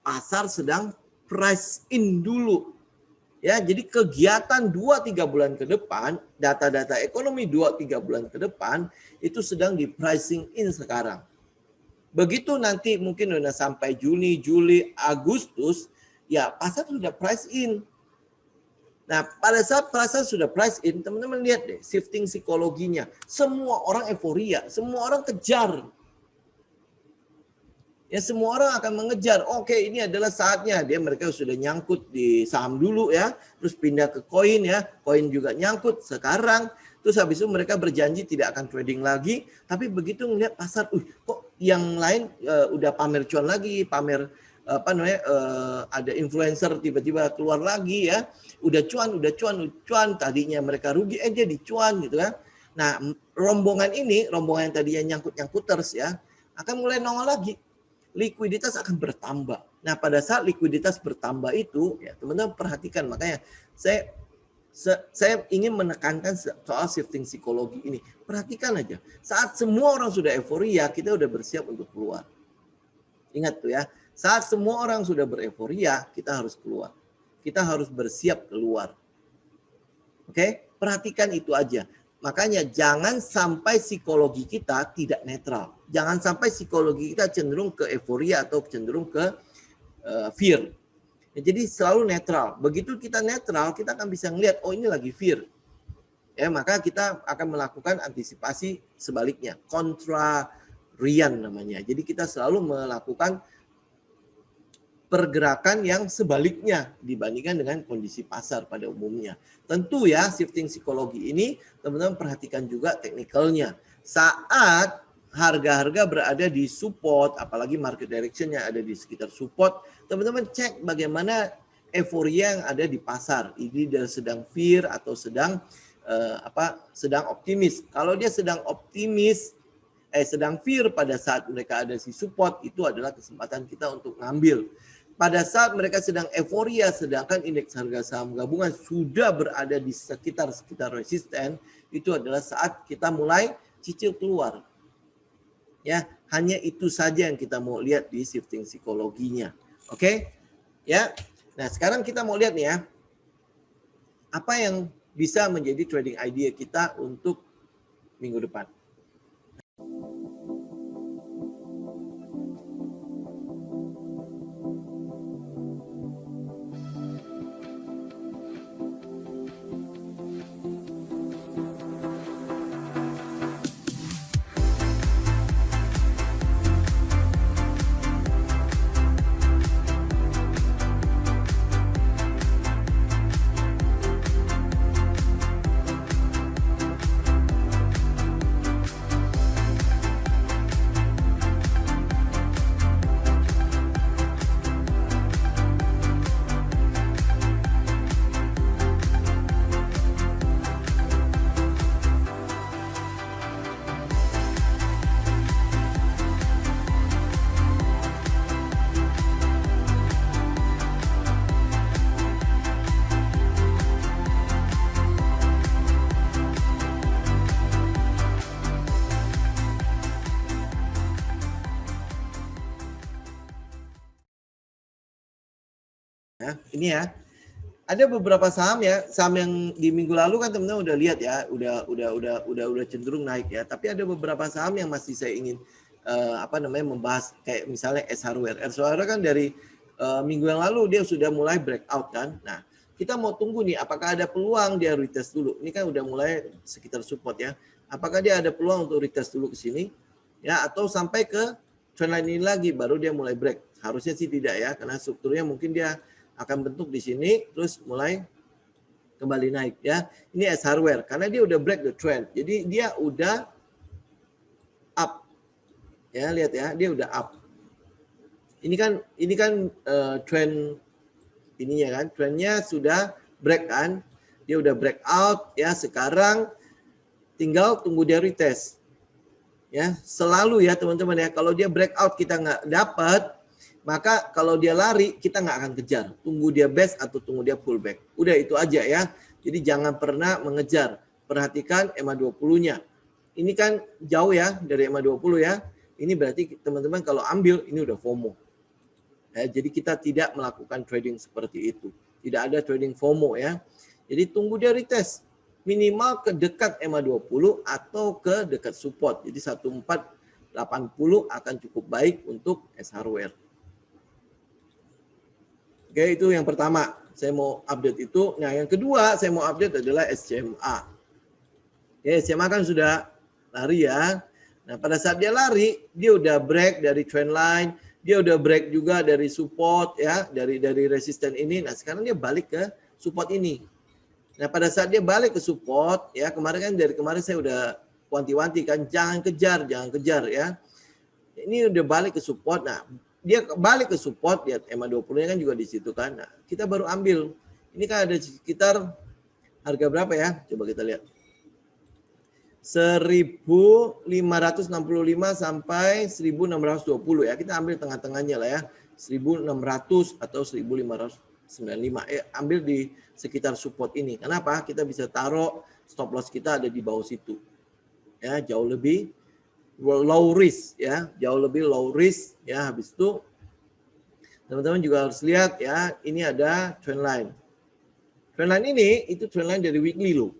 Pasar sedang price in dulu. Ya, jadi kegiatan 2-3 bulan ke depan, data-data ekonomi 2-3 bulan ke depan itu sedang di pricing in sekarang. Begitu nanti mungkin udah sampai Juni, Juli, Agustus, ya pasar sudah price in. Nah, pada saat pasar sudah price in, teman-teman lihat deh shifting psikologinya. Semua orang euforia, semua orang kejar. Ya, semua orang akan mengejar. Oke, ini adalah saatnya. Mereka sudah nyangkut di saham dulu ya, terus pindah ke koin ya. Koin juga nyangkut sekarang. Terus habis itu mereka berjanji tidak akan trading lagi, tapi begitu ngelihat pasar, kok yang lain udah pamer cuan lagi, pamer ada influencer tiba-tiba keluar lagi ya, udah cuan, tadinya mereka rugi jadi cuan gitu kan. Nah, rombongan yang tadinya nyangkut terus ya, akan mulai nongol lagi. Likuiditas akan bertambah. Nah, pada saat likuiditas bertambah itu ya teman-teman perhatikan, makanya saya ingin menekankan soal shifting psikologi ini. Perhatikan aja, saat semua orang sudah euforia, kita udah bersiap untuk keluar. Ingat tuh ya, saat semua orang sudah bereforia, kita harus keluar. Kita harus bersiap keluar. Oke, perhatikan itu aja. Makanya jangan sampai psikologi kita tidak netral. Jangan sampai psikologi kita cenderung ke euforia atau cenderung ke fear. Ya, jadi selalu netral. Begitu kita netral, kita akan bisa ngelihat, oh ini lagi fear. Ya, maka kita akan melakukan antisipasi sebaliknya, kontrarian namanya. Jadi kita selalu melakukan pergerakan yang sebaliknya dibandingkan dengan kondisi pasar pada umumnya. Tentu ya, shifting psikologi ini teman-teman perhatikan juga teknikalnya. Saat harga-harga berada di support, apalagi market direction-nya ada di sekitar support, teman-teman cek bagaimana euforia yang ada di pasar. Ini dia sedang fear atau sedang sedang optimis. Kalau dia sedang optimis, sedang fear pada saat mereka ada di support, itu adalah kesempatan kita untuk ngambil. Pada saat mereka sedang euforia, sedangkan indeks harga saham gabungan sudah berada di sekitar resisten, itu adalah saat kita mulai cicil keluar. Ya, hanya itu saja yang kita mau lihat di shifting psikologinya. Oke? Ya. Nah, sekarang kita mau lihat nih ya. Apa yang bisa menjadi trading idea kita untuk minggu depan. Ya, ini ya. Ada beberapa saham ya, saham yang di minggu lalu kan teman-teman udah lihat ya, udah cenderung naik ya. Tapi ada beberapa saham yang masih saya ingin membahas, kayak misalnya S Hardware. S Hardware kan dari minggu yang lalu dia sudah mulai breakout kan. Nah, kita mau tunggu nih apakah ada peluang dia retest dulu. Ini kan udah mulai sekitar support ya. Apakah dia ada peluang untuk retest dulu ke sini ya, atau sampai ke trendline ini lagi baru dia mulai break. Harusnya sih tidak ya, karena strukturnya mungkin dia akan bentuk di sini terus mulai kembali naik ya. Ini S Hardware karena dia udah break the trend. Jadi dia udah up. Ya, lihat ya, dia udah up. Ini kan trend ininya kan, trendnya sudah break kan. Dia udah break out ya, sekarang tinggal tunggu dia retest. Ya, selalu ya teman-teman ya, kalau dia breakout kita nggak dapat, maka kalau dia lari kita nggak akan kejar. Tunggu dia best atau tunggu dia pullback. Udah itu aja ya. Jadi jangan pernah mengejar. Perhatikan EMA 20-nya. Ini kan jauh ya dari EMA 20 ya. Ini berarti teman-teman kalau ambil ini udah FOMO. Ya, jadi kita tidak melakukan trading seperti itu. Tidak ada trading FOMO ya. Jadi tunggu dia retest. Minimal ke dekat EMA 20 atau ke dekat support. Jadi 1480 akan cukup baik untuk S Hardware. Oke, itu yang pertama. Saya mau update itu. Nah, yang kedua saya mau update adalah SCMA. Oke, SCMA kan sudah lari ya. Nah, pada saat dia lari, dia udah break dari trend line, dia udah break juga dari support ya, dari resisten ini. Nah, sekarang dia balik ke support ini. Nah, pada saat dia balik ke support ya, dari kemarin saya udah wanti-wanti kan, jangan kejar ya. Ini udah balik ke support. Nah, dia balik ke support, lihat EMA 20-nya kan juga di situ kan. Nah, kita baru ambil. Ini kan ada sekitar harga berapa ya? Coba kita lihat. 1.565 sampai 1.620 ya. Kita ambil tengah-tengahnya lah ya. 1.600 atau 1.595. Ambil di sekitar support ini. Kenapa? Kita bisa taruh stop loss kita ada di bawah situ. Ya, jauh lebih low risk ya, jauh lebih low risk ya. Habis itu teman-teman juga harus lihat ya, ini ada trend line. Trend line ini itu trend line dari weekly loh.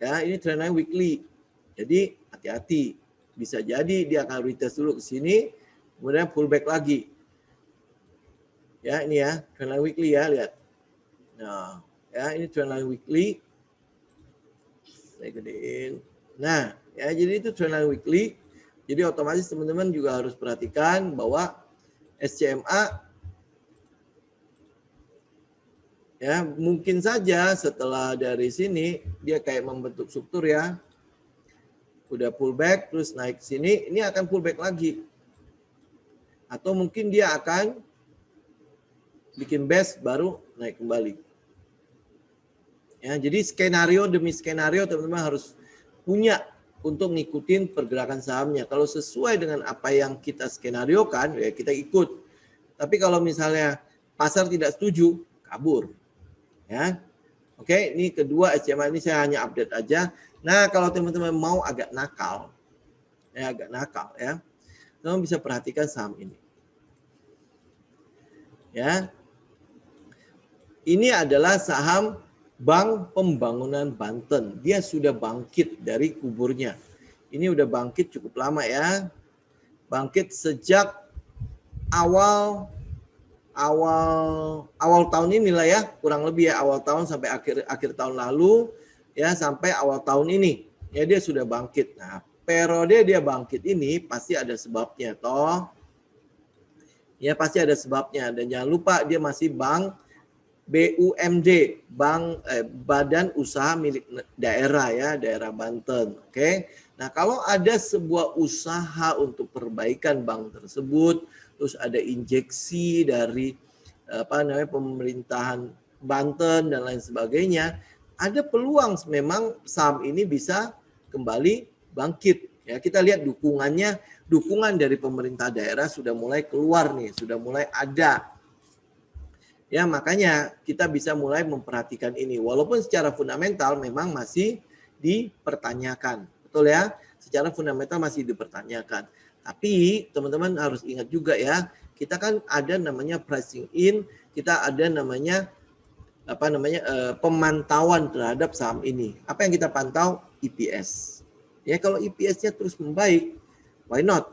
Ya, ini trend line weekly. Jadi hati-hati. Bisa jadi dia akan retest dulu ke sini, kemudian pullback lagi. Ya, ini ya, trendline weekly ya, lihat. Nah, ya ini trendline weekly. Saya gedein. Nah, ya jadi itu trendline weekly. Jadi otomatis teman-teman juga harus perhatikan bahwa SCMA ya mungkin saja setelah dari sini dia kayak membentuk struktur ya. Udah pullback terus naik sini, ini akan pullback lagi. Atau mungkin dia akan bikin base baru naik kembali. Ya, jadi skenario demi skenario teman-teman harus punya untuk ngikutin pergerakan sahamnya. Kalau sesuai dengan apa yang kita skenariokan, ya kita ikut. Tapi kalau misalnya pasar tidak setuju, kabur. Ya, oke. Ini kedua SCMA ini saya hanya update aja. Nah, kalau teman-teman mau agak nakal, ya teman bisa perhatikan saham ini. Ya, ini adalah saham Bank Pembangunan Banten. Dia sudah bangkit dari kuburnya. Ini udah bangkit cukup lama ya. Bangkit sejak awal tahun inilah ya, kurang lebih ya awal tahun sampai akhir tahun lalu ya sampai awal tahun ini. Ya dia sudah bangkit. Nah, periode dia bangkit ini pasti ada sebabnya toh. Ya pasti ada sebabnya dan jangan lupa dia masih bank BUMD, Badan Usaha Milik Daerah ya, daerah Banten. Oke. Nah, kalau ada sebuah usaha untuk perbaikan bank tersebut, terus ada injeksi dari pemerintahan Banten dan lain sebagainya, ada peluang memang saham ini bisa kembali bangkit. Ya, kita lihat dukungan dari pemerintah daerah sudah mulai keluar nih, sudah mulai ada. Ya, makanya kita bisa mulai memperhatikan ini. Walaupun secara fundamental memang masih dipertanyakan. Betul ya? Secara fundamental masih dipertanyakan. Tapi teman-teman harus ingat juga ya, kita kan ada namanya pricing in, kita ada namanya pemantauan terhadap saham ini. Apa yang kita pantau? EPS. Ya, kalau EPS-nya terus membaik, why not?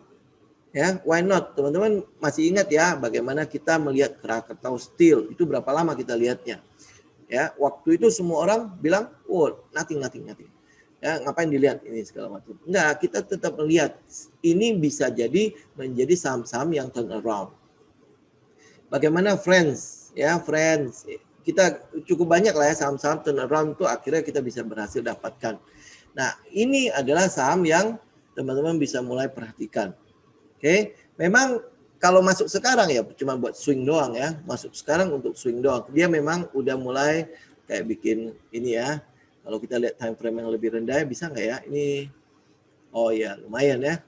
Ya, why not? Teman-teman masih ingat ya bagaimana kita melihat Krakatau Steel itu berapa lama kita lihatnya? Ya, waktu itu semua orang bilang, "Oh, nothing." Ya, ngapain dilihat ini segala macam. Enggak, kita tetap melihat ini bisa jadi menjadi saham-saham yang turn around. Bagaimana Friends? Ya, Friends. Kita cukup banyak lah ya saham-saham turn around itu akhirnya kita bisa berhasil dapatkan. Nah, ini adalah saham yang teman-teman bisa mulai perhatikan. Oke, memang kalau masuk sekarang ya cuma buat swing doang ya. Masuk sekarang untuk swing doang. Dia memang udah mulai kayak bikin ini ya. Kalau kita lihat time frame yang lebih rendah bisa nggak ya? Ini, oh ya lumayan ya.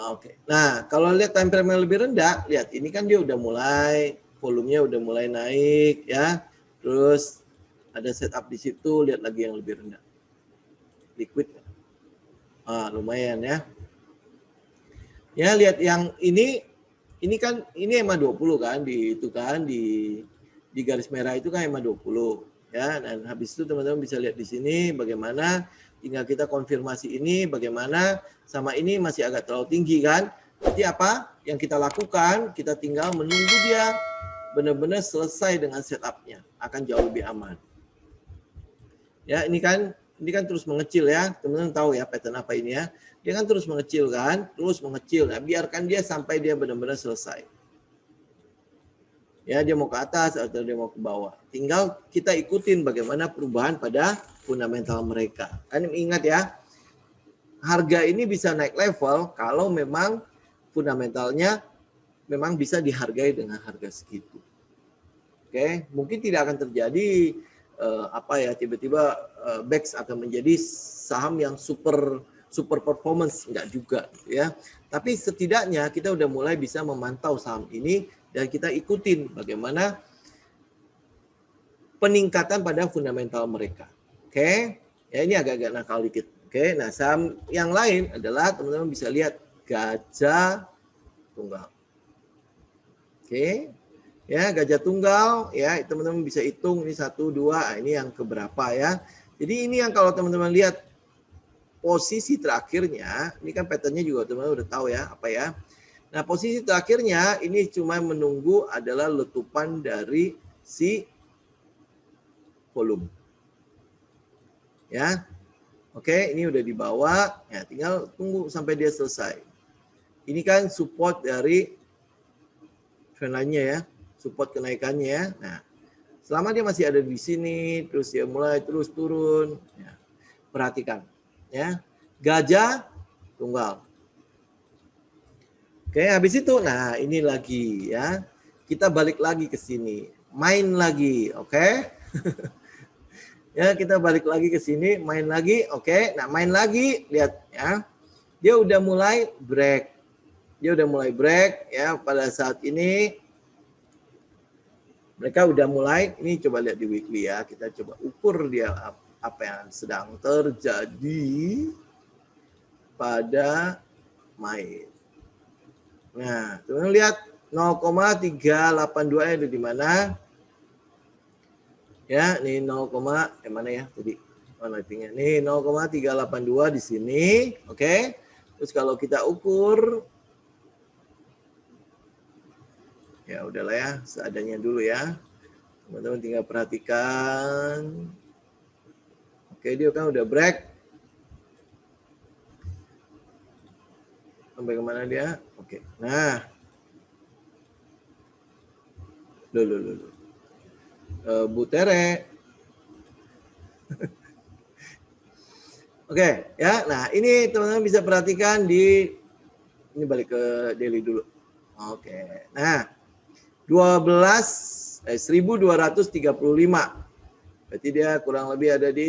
Oke, nah kalau lihat time frame yang lebih rendah, lihat ini kan dia udah mulai, volumenya udah mulai naik ya. Terus ada setup di situ, lihat lagi yang lebih rendah. Liquid. Lumayan ya. Ya, lihat yang ini kan ini EMA 20 kan di garis merah itu kan EMA 20 ya. Dan habis itu teman-teman bisa lihat di sini bagaimana tinggal kita konfirmasi ini bagaimana sama ini masih agak terlalu tinggi kan. Jadi apa yang kita lakukan? Kita tinggal menunggu dia benar-benar selesai dengan setupnya, akan jauh lebih aman. Ya, ini kan terus mengecil ya. Teman-teman tahu ya pattern apa ini ya. Dia kan terus mengecil kan, terus mengecil. Nah, biarkan dia sampai dia benar-benar selesai. Ya, dia mau ke atas atau dia mau ke bawah. Tinggal kita ikutin bagaimana perubahan pada fundamental mereka. Kan ingat ya, harga ini bisa naik level kalau memang fundamentalnya memang bisa dihargai dengan harga segitu. Oke, mungkin tidak akan terjadi tiba-tiba BEX akan menjadi saham yang super performance, enggak juga ya. Tapi setidaknya kita udah mulai bisa memantau saham ini dan kita ikutin bagaimana peningkatan pada fundamental mereka. Oke. Ya ini agak-agak nakal dikit. Oke. Nah, saham yang lain adalah teman-teman bisa lihat Gajah Tunggal. Oke. Ya, Gajah Tunggal ya, teman-teman bisa hitung ini 1 2, ini yang keberapa ya. Jadi ini yang kalau teman-teman lihat posisi terakhirnya, ini kan patternnya juga teman-teman udah tahu ya, apa ya. Nah, posisi terakhirnya ini cuma menunggu adalah letupan dari si volume. Ya. Oke, ini udah dibawa, ya tinggal tunggu sampai dia selesai. Ini kan support dari trendline-nya ya, support kenaikannya ya. Nah, selama dia masih ada di sini, terus dia mulai terus turun, ya, perhatikan ya. Gajah tunggal. Oke, habis itu, nah ini lagi ya, kita balik lagi ke sini, main lagi, oke? Ya, kita balik lagi ke sini, main lagi, oke? Nah, main lagi, lihat ya, dia udah mulai break, ya pada saat ini. Mereka udah mulai, ini coba lihat di weekly ya, kita coba ukur dia apa yang sedang terjadi pada main. Nah, teman-teman lihat 0,382 ada di mana? Ya, ini 0, mana ya tadi? Nih 0,382 di sini, oke? Terus kalau kita ukur, ya udahlah ya, seadanya dulu ya. Teman-teman tinggal perhatikan. Oke, dia kan udah break. Sampai kemana dia? Oke, nah. Loh. Bu Tere. Oke, ya. Nah, ini teman-teman bisa perhatikan di ini balik ke daily dulu. Oke. Nah, 12 1235. Berarti dia kurang lebih ada di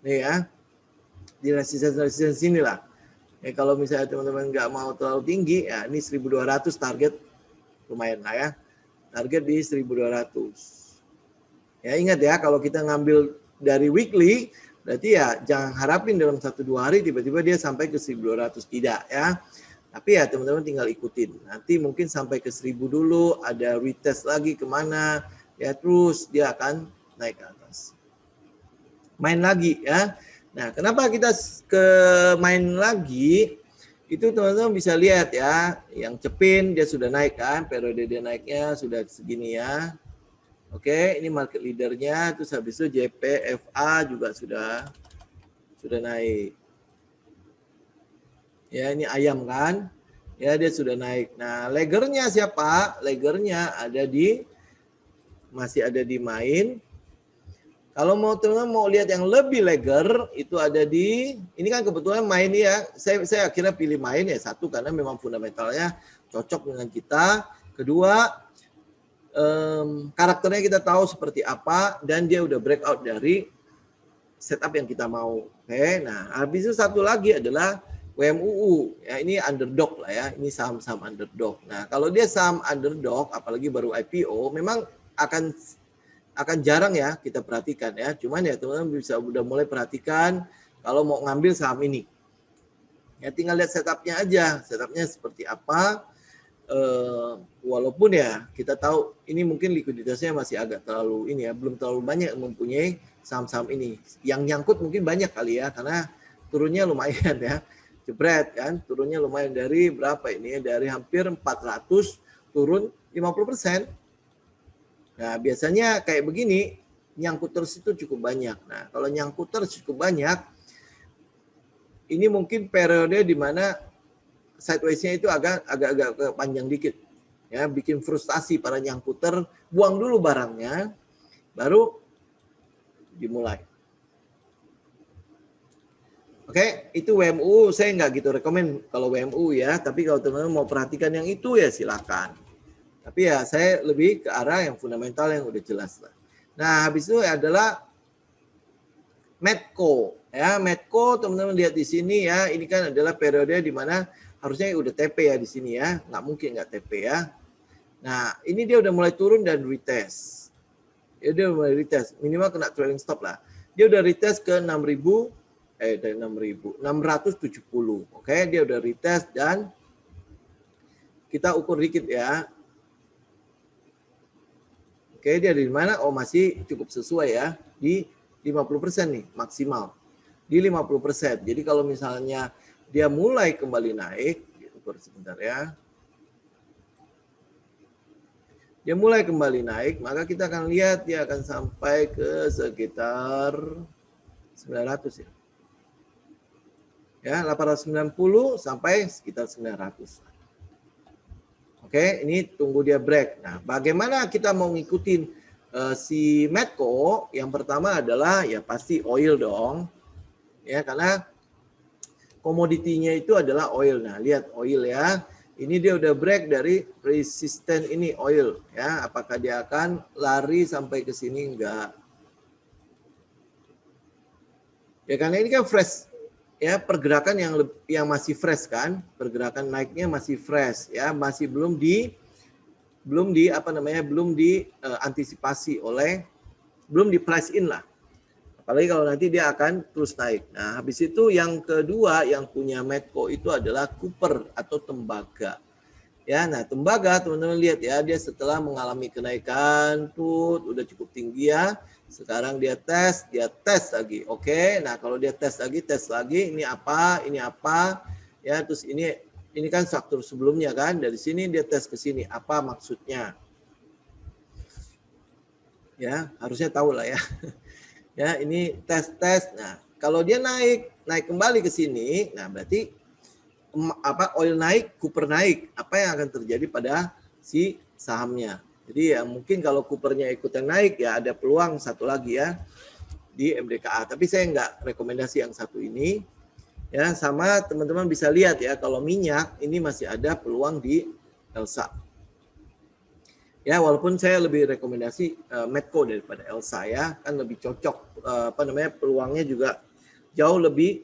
nih ya. Di resistance sini lah. Ya, kalau misalnya teman-teman nggak mau terlalu tinggi, ya ini 1200 target lumayan lah ya. Target di 1200. Ya ingat ya, kalau kita ngambil dari weekly, berarti ya jangan harapin dalam 1-2 hari tiba-tiba dia sampai ke 1200, tidak ya. Tapi ya teman-teman tinggal ikutin. Nanti mungkin sampai ke 1000 dulu, ada retest lagi kemana, ya terus dia akan naik ke atas. Main lagi ya. Nah, kenapa kita ke main lagi? Itu teman-teman bisa lihat ya, yang Cepin dia sudah naik kan, periode dia naiknya sudah segini ya. Oke, ini market leadernya, terus habis itu JPFA juga sudah naik. Ya, ini ayam kan? Ya, dia sudah naik. Nah, lagernya siapa? Lagernya masih ada di main. Kalau mau teman-teman mau lihat yang lebih lager, itu ada di, ini kan kebetulan main ya, saya akhirnya pilih main ya, satu karena memang fundamentalnya cocok dengan kita, kedua karakternya kita tahu seperti apa, dan dia udah breakout dari setup yang kita mau. Oke, nah habis itu satu lagi adalah WMUU, ya ini underdog lah ya, ini saham-saham underdog. Nah kalau dia saham underdog, apalagi baru IPO, memang akan jarang ya kita perhatikan ya. Cuman ya teman-teman bisa udah mulai perhatikan kalau mau ngambil saham ini. Ya tinggal lihat setupnya aja, setupnya seperti apa. Walaupun ya kita tahu ini mungkin likuiditasnya masih agak terlalu ini ya, belum terlalu banyak mempunyai saham-saham ini. Yang nyangkut mungkin banyak kali ya, karena turunnya lumayan ya. Jebret kan, turunnya lumayan dari berapa ini? Dari hampir 400 turun 50%. Nah, biasanya kayak begini, nyangkut terus itu cukup banyak. Nah, kalau nyangkut terus cukup banyak, ini mungkin periode di mana sideways-nya itu agak panjang dikit. Ya, bikin frustasi para nyangkuter, buang dulu barangnya, baru dimulai. Oke, itu WMU, saya nggak gitu rekomen kalau WMU ya, tapi kalau teman-teman mau perhatikan yang itu ya silakan. Tapi ya saya lebih ke arah yang fundamental yang udah jelas lah. Nah, habis itu adalah Medco. Ya, Medco teman-teman lihat di sini ya, ini kan adalah periode di mana harusnya udah TP ya di sini ya. Nggak mungkin nggak TP ya. Nah, ini dia udah mulai turun dan retest. Dia udah mulai retest, minimal kena trailing stop lah. Dia udah retest ke 6.000 dari 6.670. Oke, dia udah retest dan kita ukur dikit ya. Oke, dia di mana? Oh, masih cukup sesuai ya. Di 50% nih, maksimal. Di 50%. Jadi kalau misalnya dia mulai kembali naik, Cooper sebentar ya. Dia mulai kembali naik, maka kita akan lihat dia akan sampai ke sekitar 900 ya. Ya, 890 sampai sekitar 900. Oke, ini tunggu dia break. Nah, bagaimana kita mau ngikutin si Medco? Yang pertama adalah ya pasti oil dong. Ya, karena komoditinya itu adalah oil. Nah, lihat oil ya. Ini dia udah break dari resisten ini oil ya. Apakah dia akan lari sampai ke sini enggak? Ya karena ini kan fresh ya, pergerakan yang masih fresh kan, pergerakan naiknya masih fresh ya, masih belum di antisipasi oleh, belum di price in lah. Apalagi kalau nanti dia akan terus naik. Nah, habis itu yang kedua yang punya Medco itu adalah Cooper atau tembaga. Ya, nah tembaga teman-teman lihat ya, dia setelah mengalami kenaikan tuh udah cukup tinggi ya. Sekarang dia tes lagi. Oke, nah kalau dia tes lagi, ini apa? Ya, terus ini kan struktur sebelumnya kan, dari sini dia tes ke sini. Apa maksudnya? Ya, harusnya tahu lah ya. Ya, ini tes. Nah, kalau dia naik kembali ke sini, nah berarti oil naik, Cooper naik, apa yang akan terjadi pada si sahamnya. Jadi ya mungkin kalau Coopernya ikutan naik ya ada peluang satu lagi ya di MDKA. Tapi saya nggak rekomendasi yang satu ini. Ya, sama teman-teman bisa lihat ya kalau minyak ini masih ada peluang di Elsa. Ya, walaupun saya lebih rekomendasi Medco daripada Elsa ya, kan lebih cocok peluangnya juga jauh lebih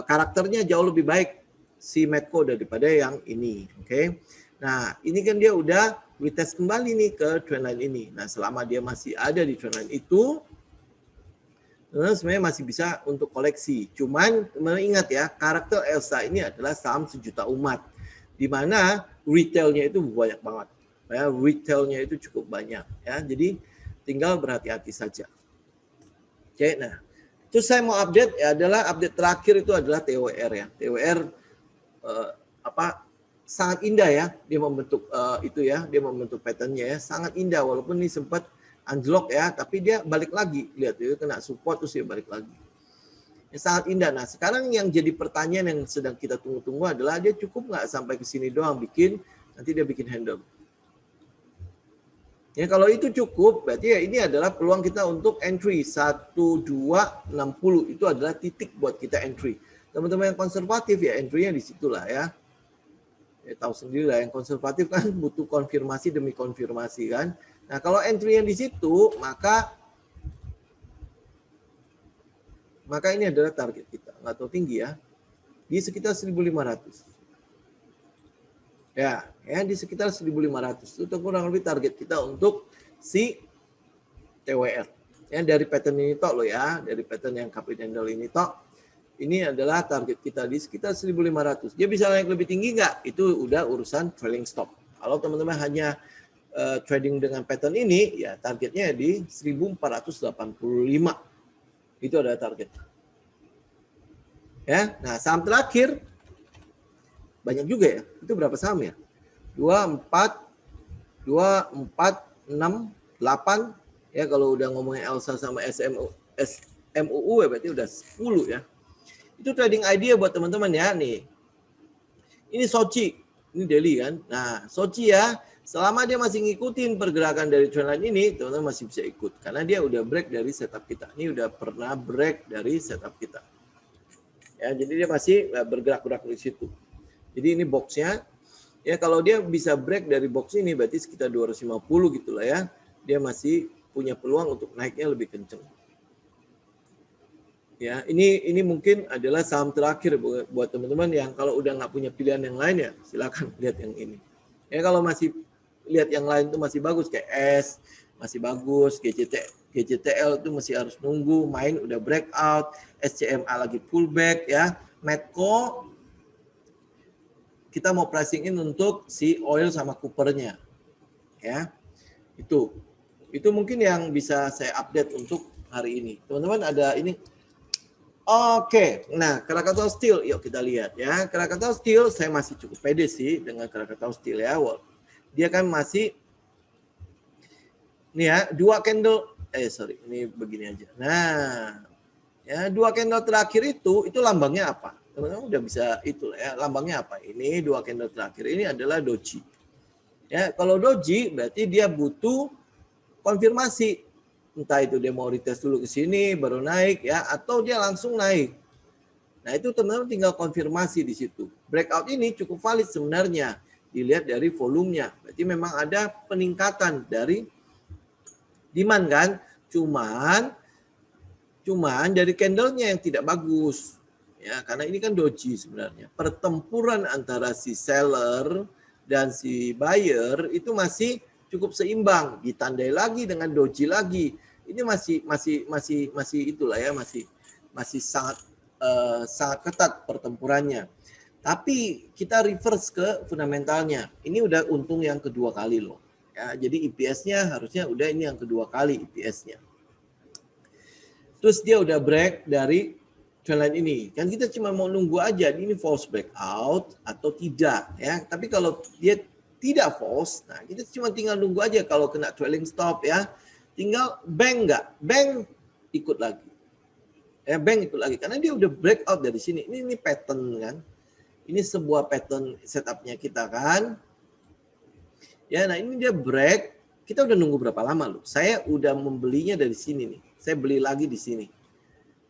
karakternya jauh lebih baik si Medco daripada yang ini. Oke. Nah, ini kan dia udah retest kembali nih ke trendline ini. Nah, selama dia masih ada di trendline itu sebenarnya masih bisa untuk koleksi. Cuman ingat ya, karakter Elsa ini adalah saham sejuta umat, di mana retailnya itu banyak banget. Ya, retailnya itu cukup banyak. Ya, jadi tinggal berhati-hati saja. Oke, nah, terus saya mau update ya adalah update terakhir itu adalah TWR ya. TWR sangat indah ya, dia membentuk dia membentuk patternnya ya, sangat indah walaupun ini sempat anjlok ya, tapi dia balik lagi, lihat dia kena support terus dia balik lagi. Ya, sangat indah. Nah, sekarang yang jadi pertanyaan yang sedang kita tunggu-tunggu adalah dia cukup nggak sampai ke sini doang nanti dia bikin handle. Ya, kalau itu cukup, berarti ya ini adalah peluang kita untuk entry 1260 itu adalah titik buat kita entry. Teman-teman yang konservatif ya entry-nya di situlah ya. Ya, tahu sendiri lah yang konservatif kan butuh konfirmasi demi konfirmasi kan. Nah, kalau entry yang di situ maka ini adalah target kita. Nggak tahu tinggi ya. Di sekitar 1.500. Ya, di sekitar 1.500. Itu kurang lebih target kita untuk si TWR. Ya, dari pattern ini tok loh ya, dari pattern yang cupid handle ini tok. Ini adalah target kita di sekitar 1.500. Dia bisa naik lebih tinggi nggak? Itu udah urusan trailing stop. Kalau teman-teman hanya trading dengan pattern ini, ya targetnya di 1.485. Itu adalah target. Ya, nah saham terakhir banyak juga ya. Itu berapa saham ya? 2, 4, 6, 8. Ya kalau udah ngomongin Elsa sama SMUU ya berarti udah 10 ya. Itu trading idea buat teman-teman ya nih. Ini Sochi, ini daily kan. Nah, Sochi ya, selama dia masih ngikutin pergerakan dari trendline ini, teman-teman masih bisa ikut karena dia udah break dari setup kita. Ini udah pernah break dari setup kita. Ya, jadi dia masih bergerak-gerak di situ. Jadi ini boxnya. Ya, kalau dia bisa break dari box ini berarti sekitar 250 gitulah ya. Dia masih punya peluang untuk naiknya lebih kenceng. Ya, ini mungkin adalah saham terakhir buat teman-teman yang kalau udah nggak punya pilihan yang lain ya silakan lihat yang ini. Ya, kalau masih lihat yang lain itu masih bagus kayak S masih bagus, GCTL itu masih harus nunggu, main udah breakout, SCMA lagi pullback ya, Medco kita mau pricing in untuk si oil sama Coopernya ya. Itu mungkin yang bisa saya update untuk hari ini. Teman-teman ada ini Oke, nah Krakatau Steel, yuk kita lihat ya. Krakatau Steel saya masih cukup pede sih dengan Krakatau Steel ya. Dia kan masih, nih ya, dua candle, ini begini aja. Nah, ya dua candle terakhir itu lambangnya apa? Teman-teman udah bisa itu ya, lambangnya apa? Ini dua candle terakhir ini adalah doji. Ya, kalau doji berarti dia butuh konfirmasi. Entah itu dia mau retest dulu ke sini baru naik ya, atau dia langsung naik. Nah, itu teman-teman tinggal konfirmasi di situ. Breakout ini cukup valid sebenarnya. Dilihat dari volumenya. Berarti memang ada peningkatan dari demand kan. Cuman dari candlenya yang tidak bagus. Ya, karena ini kan doji sebenarnya. Pertempuran antara si seller dan si buyer itu masih cukup seimbang, ditandai lagi dengan doji lagi. Ini masih itulah ya, masih sangat ketat pertempurannya. Tapi kita reverse ke fundamentalnya. Ini udah untung yang kedua kali loh. Ya, jadi EPS-nya harusnya udah ini yang kedua kali EPS-nya. Terus dia udah break dari trendline ini. Kan kita cuma mau nunggu aja ini false breakout atau tidak ya. Tapi kalau dia tidak false, nah kita cuma tinggal nunggu aja kalau kena trailing stop ya. Tinggal bank nggak? Bank ikut lagi. Ya, bank ikut lagi karena dia udah breakout dari sini. Ini pattern kan. Ini sebuah pattern setupnya kita kan. Ya, nah ini dia break. Kita udah nunggu berapa lama loh? Saya udah membelinya dari sini nih. Saya beli lagi di sini.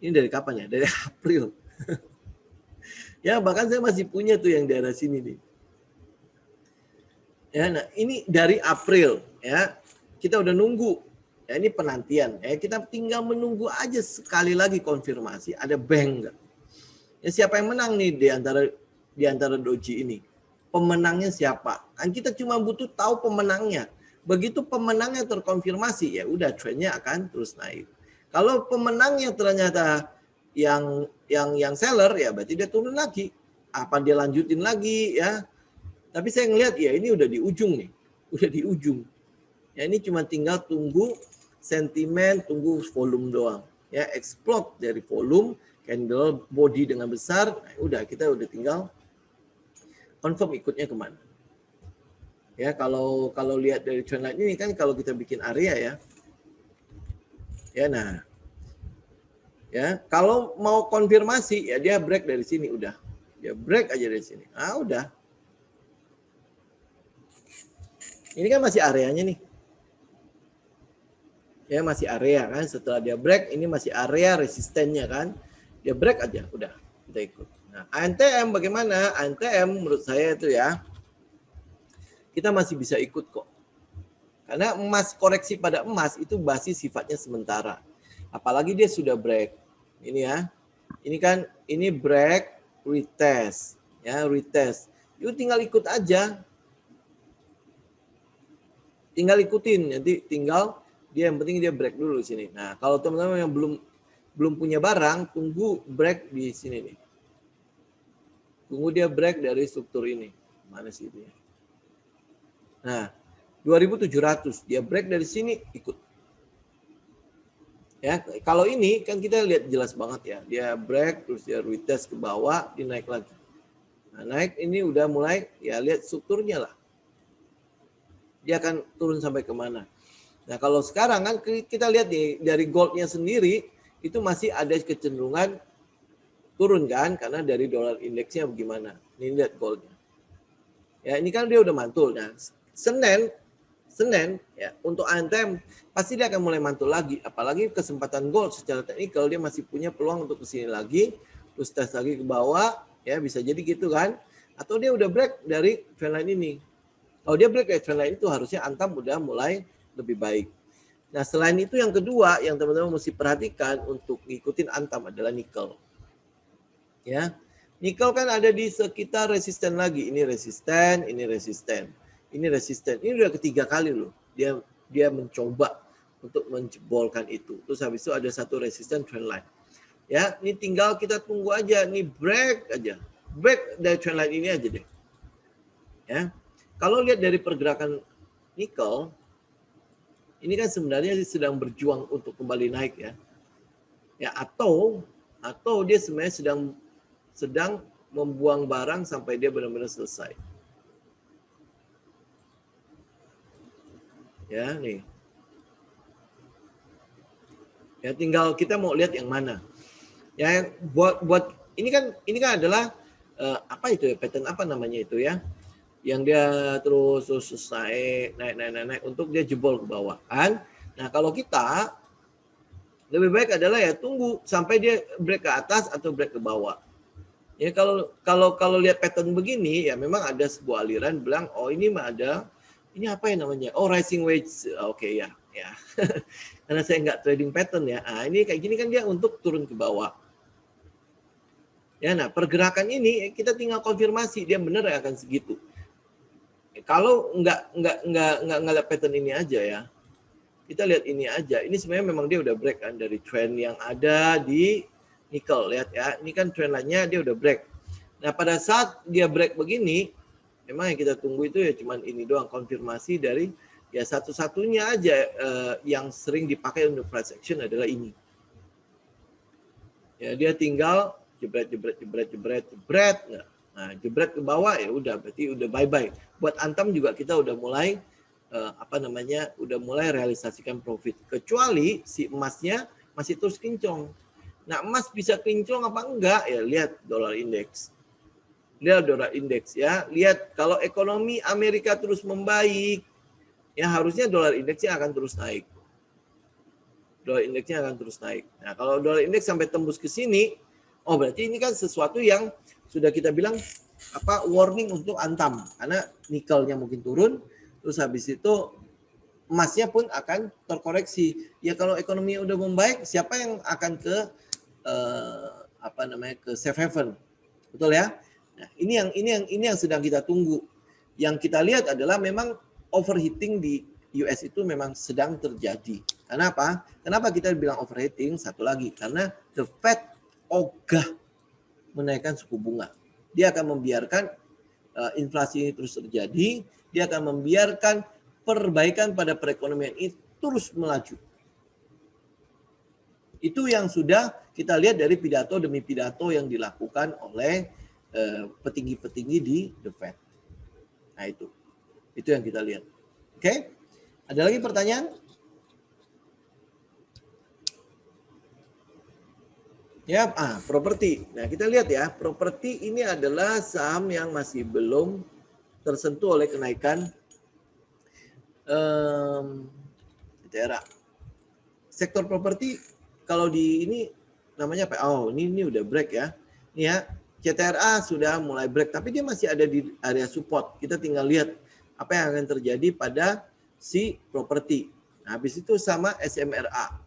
Ini dari kapan ya? Dari April. Ya, bahkan saya masih punya tuh yang daerah sini nih. Ya, nah ini dari April ya. Kita udah nunggu. Ya, ini penantian. Ya, kita tinggal menunggu aja sekali lagi konfirmasi ada bank enggak. Ya, siapa yang menang nih di antara doji ini? Pemenangnya siapa? Kan kita cuma butuh tahu pemenangnya. Begitu pemenangnya terkonfirmasi, ya udah trendnya akan terus naik. Kalau pemenangnya ternyata yang seller, ya berarti dia turun lagi. Apa dia lanjutin lagi ya? Tapi saya ngelihat ya ini udah di ujung nih, udah di ujung. Ya ini cuma tinggal tunggu sentimen, tunggu volume doang. Ya explode dari volume, candle body dengan besar, nah, udah kita udah tinggal confirm ikutnya kemana. Ya kalau lihat dari trendline ini kan kalau kita bikin area ya, ya nah, ya kalau mau konfirmasi ya dia break dari sini udah, dia break aja dari sini, udah. Ini kan masih areanya nih, ya masih area kan. Setelah dia break ini masih area resistennya kan, dia break aja udah kita ikut. Nah ANTM bagaimana? ANTM menurut saya itu ya kita masih bisa ikut kok. Karena emas, koreksi pada emas itu basis sifatnya sementara. Apalagi dia sudah break. Ini ya. Ini kan ini break, retest, ya, retest. Itu tinggal ikut aja. Tinggal ikutin, nanti tinggal dia yang penting dia break dulu di sini. Nah, kalau teman-teman yang belum punya barang, tunggu break di sini nih. Tunggu dia break dari struktur ini. Mana sih dia? Nah, 2.700 dia break dari sini ikut. Ya, kalau ini kan kita lihat jelas banget ya. Dia break terus dia retest ke bawah, dia naik lagi. Nah, naik ini udah mulai ya lihat strukturnya lah. Dia akan turun sampai kemana. Nah, kalau sekarang kan kita lihat nih dari goldnya sendiri itu masih ada kecenderungan turun kan karena dari dolar indeksnya bagaimana. Ini lihat goldnya. Ya, ini kan dia udah mantul. Nah, Senin ya untuk ANTM pasti dia akan mulai mantul lagi, apalagi kesempatan gold secara teknikal dia masih punya peluang untuk kesini lagi, terus tes lagi ke bawah ya bisa jadi gitu kan, atau dia udah break dari trendline ini. Kalau dia break dari trendline itu harusnya Antam udah mulai lebih baik. Nah selain itu yang kedua yang teman-teman mesti perhatikan untuk ngikutin Antam adalah nikel. Ya, nikel kan ada di sekitar resisten lagi, ini resisten, ini resisten. Ini resisten. Ini udah ketiga kali loh. Dia mencoba untuk menjebolkan itu. Terus habis itu ada satu resisten trendline. Ya, ini tinggal kita tunggu aja. Ini break aja. Break dari trendline ini aja deh. Ya. Kalau lihat dari pergerakan nikel, ini kan sebenarnya sedang berjuang untuk kembali naik ya. Ya, atau atau dia sebenarnya sedang membuang barang sampai dia benar-benar selesai. Ya, nih. Ya, tinggal kita mau lihat yang mana. Ya, buat ini kan adalah apa itu ya, pattern apa namanya itu ya? Yang dia terus naik untuk dia jebol ke bawah kan. Nah, kalau kita lebih baik adalah ya tunggu sampai dia break ke atas atau break ke bawah. Ya, kalau lihat pattern begini ya memang ada sebuah aliran bilang oh ini mah ada ini apa ya namanya? Oh, rising wedge. Oke, ya. Karena saya nggak trading pattern ya. Nah, ini kayak gini kan dia untuk turun ke bawah. Ya, nah pergerakan ini kita tinggal konfirmasi dia benar ya akan segitu. Kalau nggak lihat pattern ini aja ya. Kita lihat ini aja. Ini sebenarnya memang dia udah break kan dari trend yang ada di nikel. Lihat ya, ini kan trend lainnya dia udah break. Nah, pada saat dia break begini, memang yang kita tunggu itu ya cuman ini doang, konfirmasi dari ya satu-satunya aja yang sering dipakai untuk price action adalah ini. Ya, dia tinggal jebret. Nah, jebret ke bawah ya udah berarti udah bye-bye. Buat Antam juga kita udah mulai udah mulai realisasikan profit. Kecuali si emasnya masih terus kinclong. Nah, emas bisa kinclong apa enggak? Ya lihat dolar indeks. Lihat dolar indeks ya. Lihat kalau ekonomi Amerika terus membaik, ya harusnya dolar indeksnya akan terus naik. Dolar indeksnya akan terus naik. Nah, kalau dolar indeks sampai tembus ke sini, oh berarti ini kan sesuatu yang sudah kita bilang warning untuk Antam karena nikelnya mungkin turun, terus habis itu emasnya pun akan terkoreksi. Ya kalau ekonomi udah membaik, siapa yang akan ke ke safe haven? Betul ya? Nah, ini yang sedang kita tunggu. Yang kita lihat adalah memang overheating di US itu memang sedang terjadi. Kenapa? Kenapa kita bilang overheating? Satu lagi, karena the Fed ogah menaikkan suku bunga. Dia akan membiarkan inflasi ini terus terjadi. Dia akan membiarkan perbaikan pada perekonomian itu terus melaju. Itu yang sudah kita lihat dari pidato demi pidato yang dilakukan oleh petinggi-petinggi di the Fed. Nah itu yang kita lihat. Oke? Ada lagi pertanyaan? Ya, properti. Nah, kita lihat ya, properti ini adalah saham yang masih belum tersentuh oleh kenaikan CTRA. Sektor properti kalau di ini namanya apa? Oh, ini udah break ya. Ini ya, CTRA sudah mulai break, tapi dia masih ada di area support. Kita tinggal lihat apa yang akan terjadi pada si properti. Nah, habis itu sama SMRA.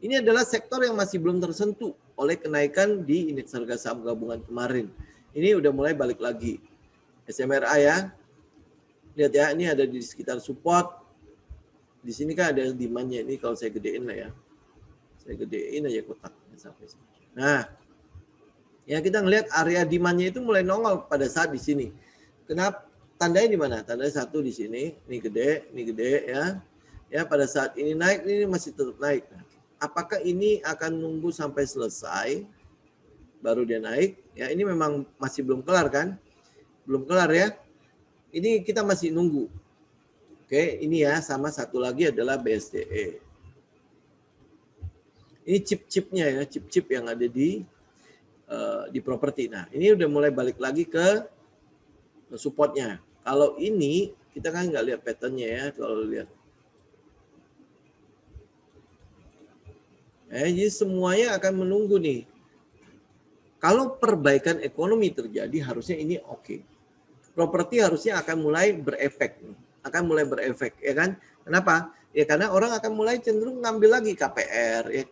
Ini adalah sektor yang masih belum tersentuh oleh kenaikan di indeks harga saham gabungan kemarin. Ini udah mulai balik lagi. SMRA ya. Lihat ya, ini ada di sekitar support. Di sini kan ada demand-nya. Ini kalau saya gedein lah ya. Saya gedein aja kotaknya sampai sini. Nah, ya kita ngelihat area demand-nya itu mulai nongol pada saat di sini. Kenapa? Tandanya di mana? Tandanya satu di sini. Ini gede ya. Ya, pada saat ini naik, ini masih tetap naik. Apakah ini akan nunggu sampai selesai baru dia naik? Ya, ini memang masih belum kelar kan? Belum kelar ya. Ini kita masih nunggu. Oke, ini ya sama satu lagi adalah BSDE. Ini chip-chipnya ya, chip-chip yang ada di properti. Nah, ini udah mulai balik lagi ke supportnya. Kalau ini kita kan nggak lihat patternnya ya, kalau lihat. Jadi semuanya akan menunggu nih. Kalau perbaikan ekonomi terjadi, harusnya ini oke. Properti harusnya akan mulai berefek. Ya kan? Kenapa? Ya karena orang akan mulai cenderung ngambil lagi KPR. Ya.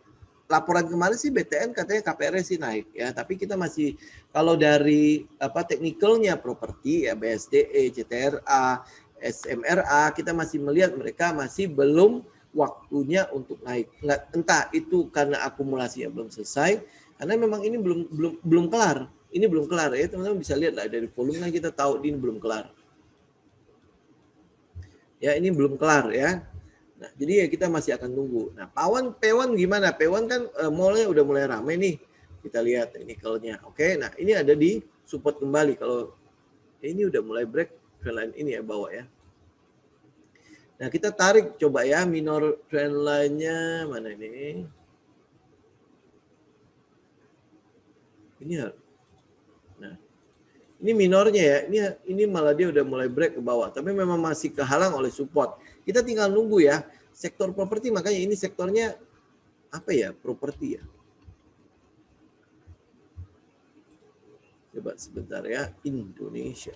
Laporan kemarin sih BTN katanya KPR-nya sih naik. Ya, tapi kita masih, kalau dari teknikalnya properti, ya BSDE, CTRA, SMRA, kita masih melihat mereka masih belum waktunya untuk naik. Entah itu karena akumulasinya belum selesai, karena memang ini belum kelar. Ini belum kelar ya, teman-teman bisa lihat lah dari volume kita tahu ini belum kelar. Ya, ini belum kelar ya. Nah, jadi ya kita masih akan tunggu. Nah, P1 gimana? P1 kan mallnya udah mulai ramai nih. Kita lihat teknikalnya. Oke, nah ini ada di support kembali. Kalau ini udah mulai break trendline ini ya bawah ya. Nah, kita tarik coba ya minor trendline-nya mana ini? Ini ya. Nah, ini minornya ya. Ini malah dia udah mulai break ke bawah, tapi memang masih kehalang oleh support. Kita tinggal nunggu ya. Sektor properti, makanya ini sektornya apa ya? Properti ya. Coba sebentar ya, Indonesia.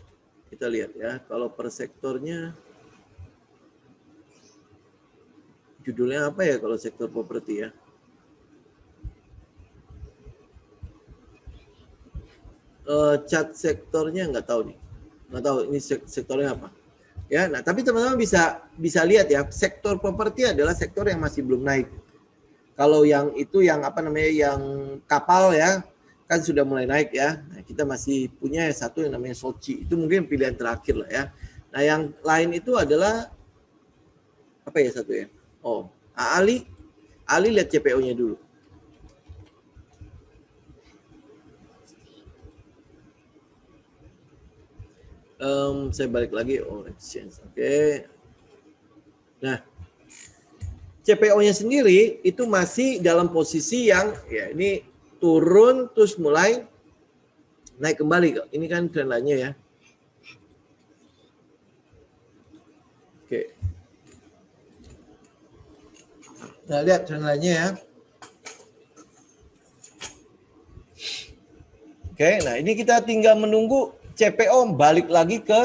Kita lihat ya, kalau per sektornya judulnya apa ya kalau sektor properti ya? Chart sektornya nggak tahu nih. Nggak tahu ini sektornya apa. Ya, nah tapi teman-teman bisa lihat ya, sektor properti adalah sektor yang masih belum naik. Kalau yang itu yang apa namanya yang kapal ya kan sudah mulai naik ya. Nah, kita masih punya satu yang namanya Sochi. Itu mungkin pilihan terakhir lah ya. Nah, yang lain itu adalah apa ya satu ya? Oh, Ali lihat CPO-nya dulu. Saya balik lagi exchange. Oke. Nah, CPO-nya sendiri itu masih dalam posisi yang ya ini turun terus mulai naik kembali. Ini kan trend lainnya ya. Oke. Nah, lihat trend lainnya ya. Oke, nah ini kita tinggal menunggu CPO balik lagi ke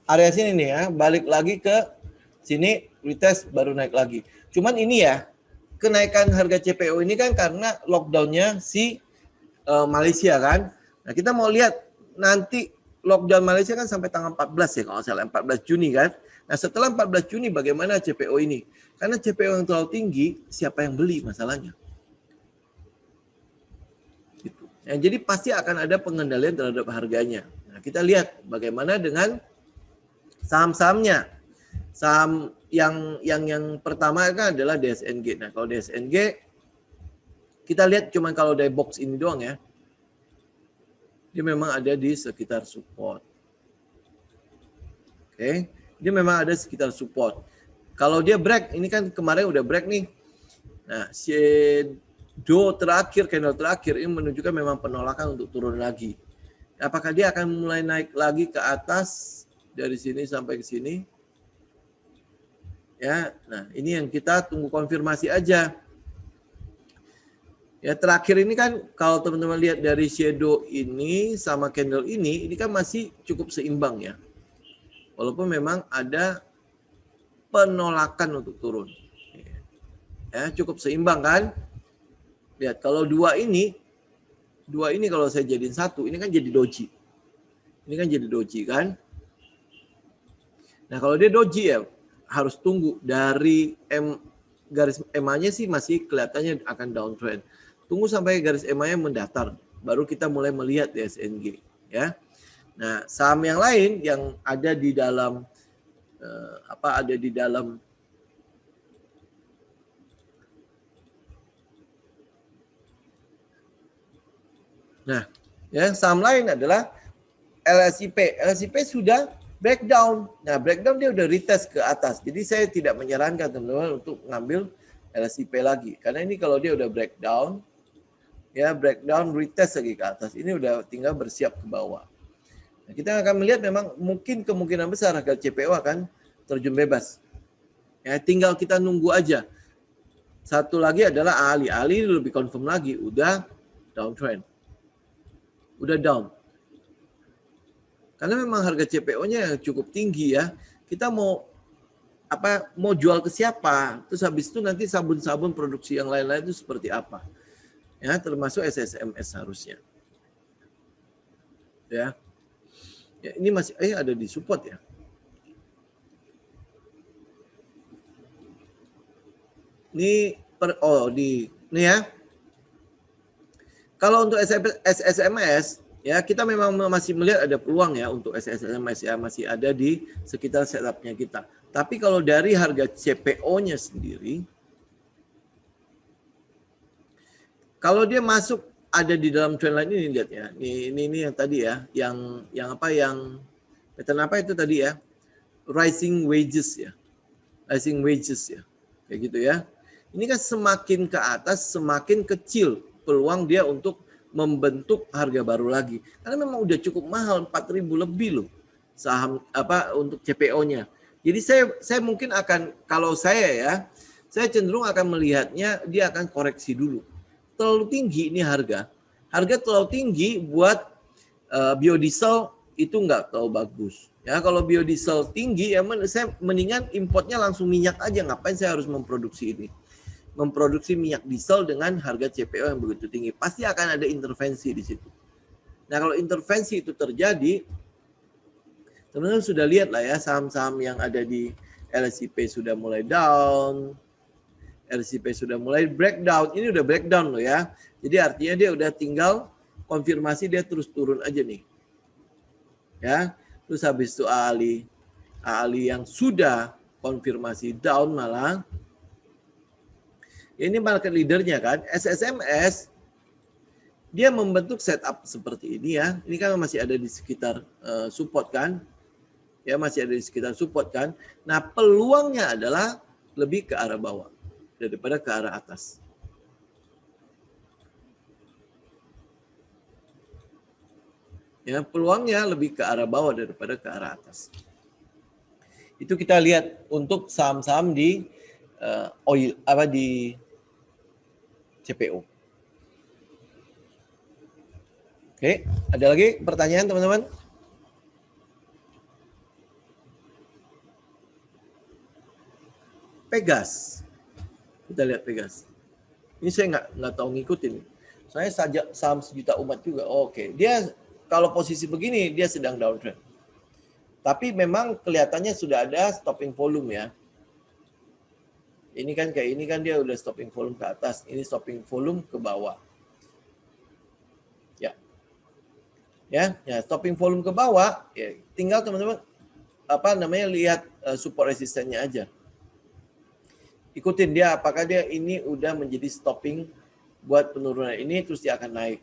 area sini nih ya, balik lagi ke sini, retest baru naik lagi. Cuman ini ya, kenaikan harga CPO ini kan karena lockdownnya si Malaysia kan. Nah kita mau lihat nanti lockdown Malaysia kan sampai tanggal 14 ya kalau salah, 14 Juni kan. Nah setelah 14 Juni bagaimana CPO ini? Karena CPO yang terlalu tinggi, siapa yang beli masalahnya? Gitu. Nah, jadi pasti akan ada pengendalian terhadap harganya. Nah kita lihat bagaimana dengan saham-sahamnya. Saham yang pertama kan adalah DSNG. Nah, kalau DSNG kita lihat cuman kalau dari box ini doang ya. Dia memang ada di sekitar support. Oke, dia memang ada sekitar support. Kalau dia break, ini kan kemarin udah break nih. Nah, shadow terakhir, candle terakhir ini menunjukkan memang penolakan untuk turun lagi. Apakah dia akan mulai naik lagi ke atas dari sini sampai ke sini? Ya, nah ini yang kita tunggu konfirmasi aja. Ya terakhir ini kan kalau teman-teman lihat dari shadow ini sama candle ini kan masih cukup seimbang ya. Walaupun memang ada penolakan untuk turun. Ya cukup seimbang kan. Lihat kalau dua ini kalau saya jadiin satu, ini kan jadi doji. Ini kan jadi doji kan. Nah kalau dia doji ya harus tunggu dari garis EMA-nya sih masih kelihatannya akan downtrend. Tunggu sampai garis EMA-nya mendatar, baru kita mulai melihat DSNG ya. Nah, saham yang lain yang ada di dalam Nah, ya saham lain adalah LSIP. LSIP sudah breakdown. Nah, breakdown dia udah retest ke atas. Jadi saya tidak menyarankan teman-teman untuk ngambil LSIP lagi. Karena ini kalau dia udah breakdown, ya breakdown retest lagi ke atas. Ini udah tinggal bersiap ke bawah. Nah, kita akan melihat memang mungkin kemungkinan besar harga CPO akan terjun bebas. Ya, tinggal kita nunggu aja. Satu lagi adalah Ali. Ali lebih confirm lagi, udah downtrend. Udah down. Karena memang harga CPO-nya cukup tinggi ya. Kita mau jual ke siapa? Terus habis itu nanti sabun-sabun produksi yang lain-lain itu seperti apa? Ya, termasuk SSMS harusnya. Ya. Ya ini masih ada di support ya. Ini ini ya. Kalau untuk SSMS ya kita memang masih melihat ada peluang ya untuk SSMS ya, masih ada di sekitar setupnya kita. Tapi kalau dari harga CPO-nya sendiri, kalau dia masuk ada di dalam trendline ini, lihat ya. Ini yang tadi ya, yang pattern apa itu tadi ya? Rising wages ya. Rising wages ya. Kayak gitu ya. Ini kan semakin ke atas semakin kecil peluang dia untuk membentuk harga baru lagi. Karena memang udah cukup mahal, 4.000 lebih loh saham untuk CPO-nya. Jadi saya mungkin akan, kalau saya cenderung akan melihatnya dia akan koreksi dulu. Terlalu tinggi ini harga terlalu tinggi buat biodiesel itu nggak terlalu bagus. Ya kalau biodiesel tinggi ya saya mendingan importnya langsung minyak aja, ngapain saya harus memproduksi minyak diesel dengan harga CPO yang begitu tinggi. Pasti akan ada intervensi di situ. Nah kalau intervensi itu terjadi, teman-teman sudah lihat lah ya saham-saham yang ada di LSIP sudah mulai down, LSIP sudah mulai breakdown. Ini udah breakdown loh ya. Jadi artinya dia udah tinggal konfirmasi dia terus turun aja nih. Ya. Terus habis itu Ali yang sudah konfirmasi down malah. Ini market leadernya kan, SSMS dia membentuk setup seperti ini ya. Ini kan masih ada di sekitar support kan. Ya masih ada di sekitar support kan. Nah, peluangnya adalah lebih ke arah bawah daripada ke arah atas. Ya, peluangnya lebih ke arah bawah daripada ke arah atas. Itu kita lihat untuk saham-saham di di CPO. Oke, ada lagi pertanyaan teman-teman? Pegas. Kita lihat Pegas. Ini saya nggak tahu ngikutin. Saya saja saham sejuta umat juga. Oke, dia kalau posisi begini dia sedang downtrend. Tapi memang kelihatannya sudah ada stopping volume ya. Ini kan kayak ini kan dia udah stopping volume ke atas, ini stopping volume ke bawah. Ya, stopping volume ke bawah, ya, tinggal teman-teman lihat support resistennya aja. Ikutin dia apakah dia ini udah menjadi stopping buat penurunan ini terus dia akan naik.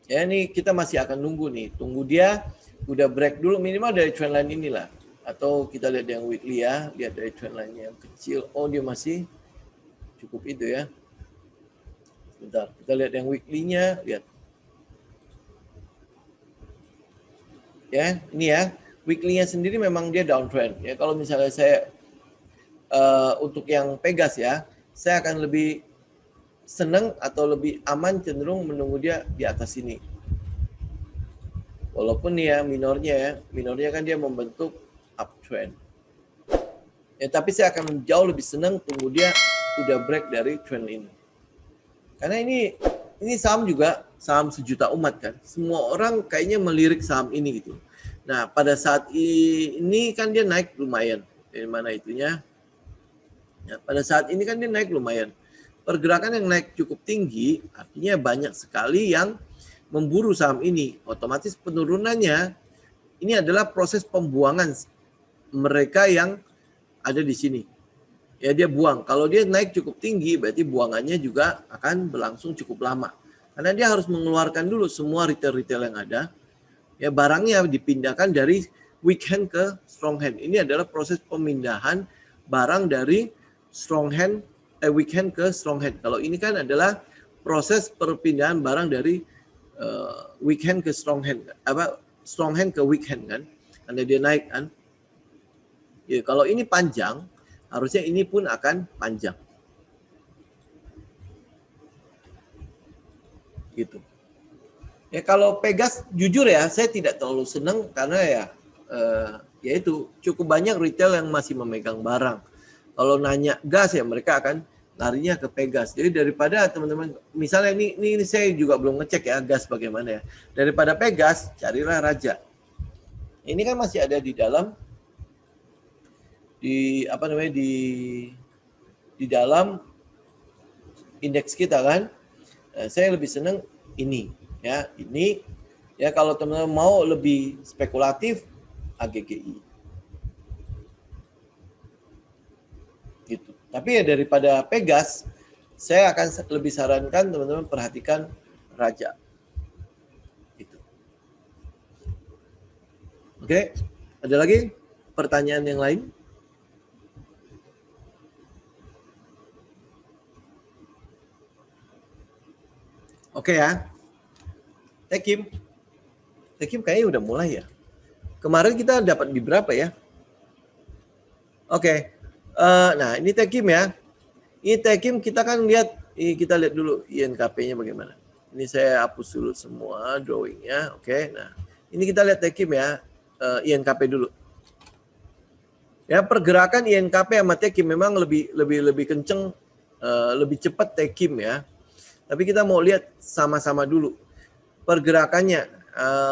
Ya ini kita masih akan nunggu nih, tunggu dia udah break dulu minimal dari trendline inilah. Atau kita lihat yang weekly ya, lihat dari trendline yang kecil. Oh dia masih cukup itu ya. Sebentar, kita lihat yang weekly-nya, lihat. Ya, ini ya. Weekly-nya sendiri memang dia downtrend. Ya, kalau misalnya saya untuk yang Pegas ya, saya akan lebih senang atau lebih aman cenderung menunggu dia di atas ini. Walaupun ya minornya kan dia membentuk uptrend. Ya, tapi saya akan jauh lebih senang tunggu dia udah break dari trend ini. Karena ini saham juga saham sejuta umat kan. Semua orang kayaknya melirik saham ini gitu. Nah, pada saat ini kan dia naik lumayan. Dari mana itunya? Ya, pada saat ini kan dia naik lumayan. Pergerakan yang naik cukup tinggi, artinya banyak sekali yang memburu saham ini. Otomatis penurunannya ini adalah proses pembuangan mereka yang ada di sini. Ya dia buang. Kalau dia naik cukup tinggi, berarti buangannya juga akan berlangsung cukup lama. Karena dia harus mengeluarkan dulu semua retail-retail yang ada. Ya barangnya dipindahkan dari weak hand ke strong hand. Ini adalah proses pemindahan barang dari weak hand ke strong hand. Kalau ini kan adalah proses perpindahan barang dari weak hand ke strong hand. Strong hand ke weak hand kan. Karena dia naik kan. Ya, kalau ini panjang, harusnya ini pun akan panjang. Gitu. Ya kalau Pegas jujur ya, saya tidak terlalu senang karena ya itu cukup banyak retail yang masih memegang barang. Kalau nanya gas ya mereka akan larinya ke Pegas. Jadi daripada teman-teman, misalnya ini saya juga belum ngecek ya gas bagaimana ya. Daripada Pegas, carilah Raja. Ini kan masih ada di dalam di dalam indeks kita kan. Saya lebih senang ini ya, ini Ya, kalau teman-teman mau lebih spekulatif, AGGI. Gitu. Tapi ya daripada Pegas, saya akan lebih sarankan teman-teman perhatikan Raja. Gitu. Oke, ada lagi pertanyaan yang lain? Oke ya. Tekim kayaknya udah mulai ya. Kemarin kita dapat di berapa ya? Oke. Nah, ini Tekim ya. Ini Tekim kita kan lihat, kita lihat dulu INKP-nya bagaimana. Ini saya hapus dulu semua drawing-nya. Oke. Nah, ini kita lihat Tekim ya. INKP dulu. Ya, pergerakan INKP sama Tekim memang lebih kenceng, lebih cepat Tekim ya. Tapi kita mau lihat sama-sama dulu pergerakannya.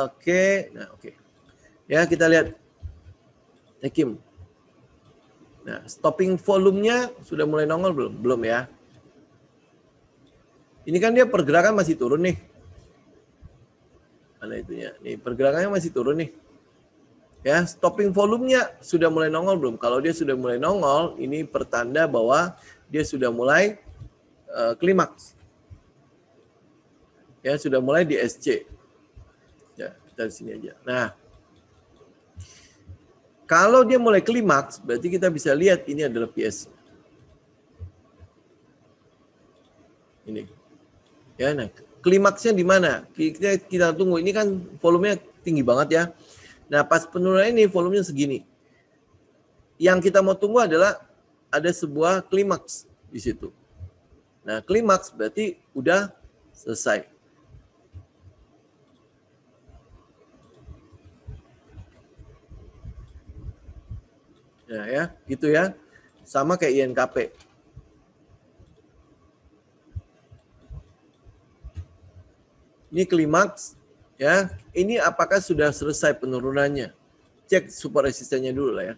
Oke. Nah, oke. Ya, kita lihat Tekim. Nah, stopping volumenya sudah mulai nongol belum? Belum ya. Ini kan dia pergerakan masih turun nih. Mana itunya? Nih, pergerakannya masih turun nih. Ya, stopping volumenya sudah mulai nongol belum? Kalau dia sudah mulai nongol, ini pertanda bahwa dia sudah mulai klimaks. Ya, sudah mulai di SC. Ya, kita di sini aja. Nah, kalau dia mulai klimaks, berarti kita bisa lihat ini adalah PS. Ini. Ya, nah, klimaksnya di mana? Kita tunggu. Ini kan volumenya tinggi banget ya. Nah, pas penurunan ini volumenya segini. Yang kita mau tunggu adalah ada sebuah klimaks di situ. Nah, klimaks berarti udah selesai. Ya, gitu ya. Sama kayak INKP. Ini klimaks, ya. Ini apakah sudah selesai penurunannya? Cek support resistennya dulu lah ya.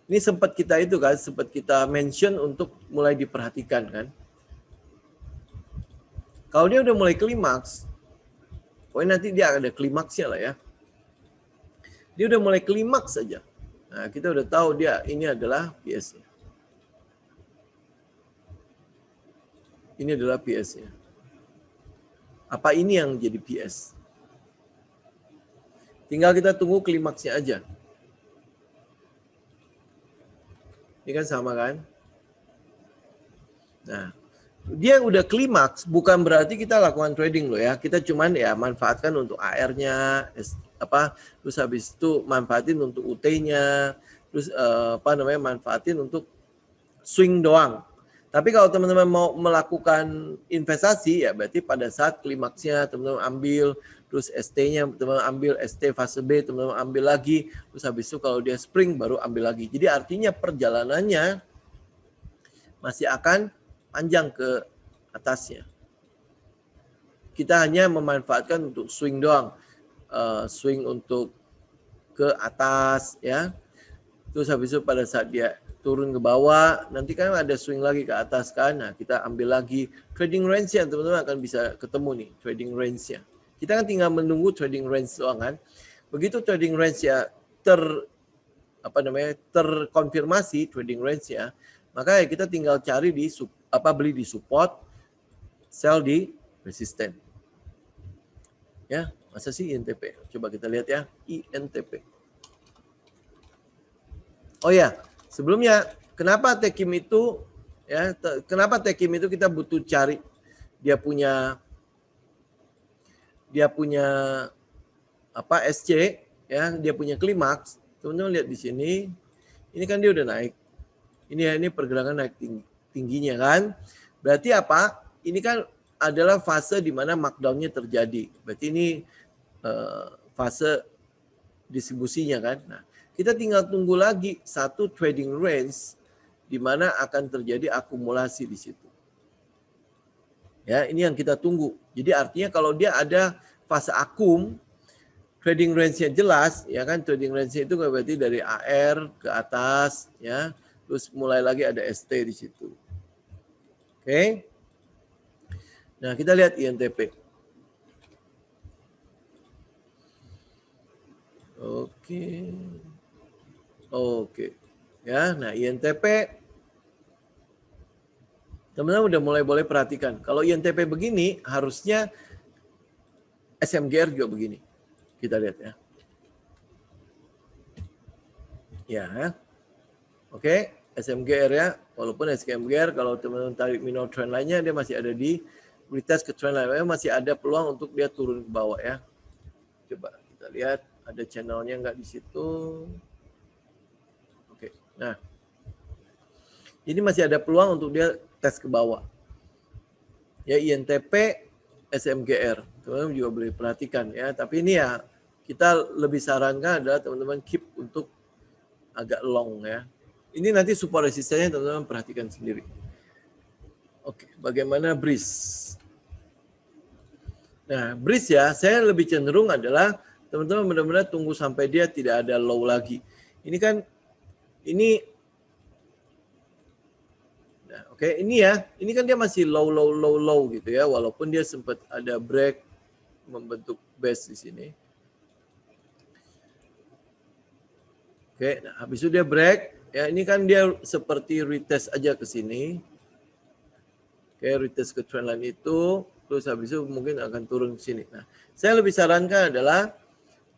Ini sempat kita mention untuk mulai diperhatikan kan. Kalau dia udah mulai klimaks, pokoknya nanti dia ada klimaksnya lah ya. Dia udah mulai klimaks saja. Nah, kita udah tahu dia ini adalah PS-nya. Ini adalah PS-nya. Apa ini yang jadi PS? Tinggal kita tunggu klimaksnya aja. Ini kan sama kan? Nah, dia udah klimaks bukan berarti kita lakukan trading loh ya. Kita cuman ya manfaatkan untuk AR-nya, terus habis itu manfaatin untuk UT-nya, terus manfaatin untuk swing doang. Tapi kalau teman-teman mau melakukan investasi ya berarti pada saat klimaksnya teman-teman ambil, terus ST-nya teman-teman ambil, ST fase B teman-teman ambil lagi, terus habis itu kalau dia spring baru ambil lagi. Jadi artinya perjalanannya masih akan panjang ke atasnya. Kita hanya memanfaatkan untuk swing doang. Swing untuk ke atas ya. Terus habis itu pada saat dia turun ke bawah, nanti kan ada swing lagi ke atas kan. Nah, kita ambil lagi trading range-nya, teman-teman akan bisa ketemu nih trading range-nya. Kita kan tinggal menunggu trading range doang kan. Begitu trading range-nya terkonfirmasi trading range-nya, maka ya kita tinggal cari di beli di support, sell di resisten. Ya, masa sih INTP? Coba kita lihat ya, INTP. Oh ya, sebelumnya kenapa Tekim itu kita butuh cari dia punya SC ya, dia punya klimaks. Teman-teman lihat di sini. Ini kan dia udah naik. Ini pergerakan naik tingginya kan. Berarti apa? Ini kan adalah fase di mana markdown-nya terjadi. Berarti ini fase distribusinya kan. Nah, kita tinggal tunggu lagi satu trading range di mana akan terjadi akumulasi di situ. Ya, ini yang kita tunggu. Jadi artinya kalau dia ada fase akum, trading range-nya jelas, ya kan, trading range-nya itu berarti dari AR ke atas, ya, terus mulai lagi ada ST di situ. Oke. Nah, kita lihat INTP. Oke. Ya, nah INTP teman-teman udah mulai boleh perhatikan. Kalau INTP begini, harusnya SMGR juga begini. Kita lihat ya. Ya, oke, SMGR ya. Walaupun SMGR kalau teman-teman tarik minor trend lainnya, dia masih ada di retest ke trend lainnya, masih ada peluang untuk dia turun ke bawah ya. Coba kita lihat, ada channelnya nggak di situ. Oke, nah. Ini masih ada peluang untuk dia tes ke bawah. Ya INTP, SMGR. Teman-teman juga boleh perhatikan ya. Tapi ini ya kita lebih sarankan adalah teman-teman keep untuk agak long ya. Ini nanti support resistennya teman-teman perhatikan sendiri. Oke, bagaimana BRIS? Nah, BRIS ya, saya lebih cenderung adalah teman-teman benar-benar tunggu sampai dia tidak ada low lagi. Ini kan, oke, ini ya, ini kan dia masih low gitu ya, walaupun dia sempat ada break membentuk base di sini. Oke, nah habis itu dia break, ya ini kan dia seperti retest aja ke sini. Oke, retest ke trendline itu, terus habis itu mungkin akan turun ke sini. Nah, saya lebih sarankan adalah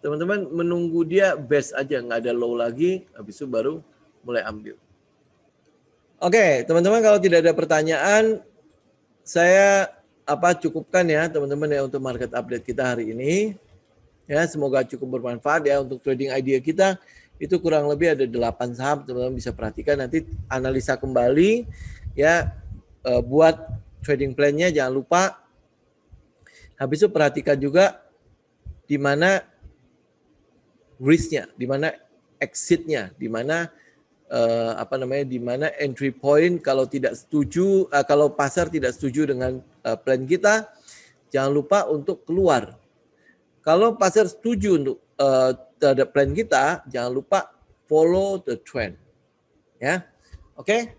teman-teman menunggu dia base aja, nggak ada low lagi, habis itu baru mulai ambil. Oke, teman-teman kalau tidak ada pertanyaan, saya cukupkan ya teman-teman ya untuk market update kita hari ini. Ya, semoga cukup bermanfaat ya untuk trading idea kita. Itu kurang lebih ada 8 saham, teman-teman bisa perhatikan nanti analisa kembali ya, buat trading plan-nya jangan lupa. Habis itu perhatikan juga di mana risk-nya, di mana exit-nya, di mana di mana entry point kalau tidak setuju, kalau pasar tidak setuju dengan plan kita, jangan lupa untuk keluar. Kalau pasar setuju untuk terhadap plan kita, jangan lupa follow the trend. Ya, oke.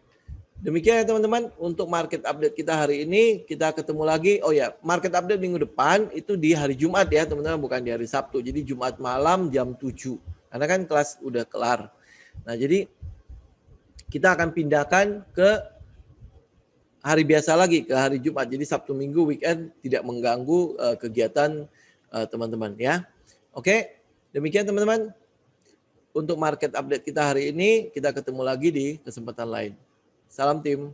Demikian ya teman-teman untuk market update kita hari ini. Kita ketemu lagi. Oh ya, market update minggu depan itu di hari Jumat ya teman-teman, bukan di hari Sabtu. Jadi Jumat malam jam 7. Karena kan kelas udah kelar. Nah, jadi kita akan pindahkan ke hari biasa lagi, ke hari Jumat. Jadi Sabtu Minggu weekend tidak mengganggu kegiatan teman-teman ya. Oke, demikian teman-teman. Untuk market update kita hari ini, kita ketemu lagi di kesempatan lain. Salam tim.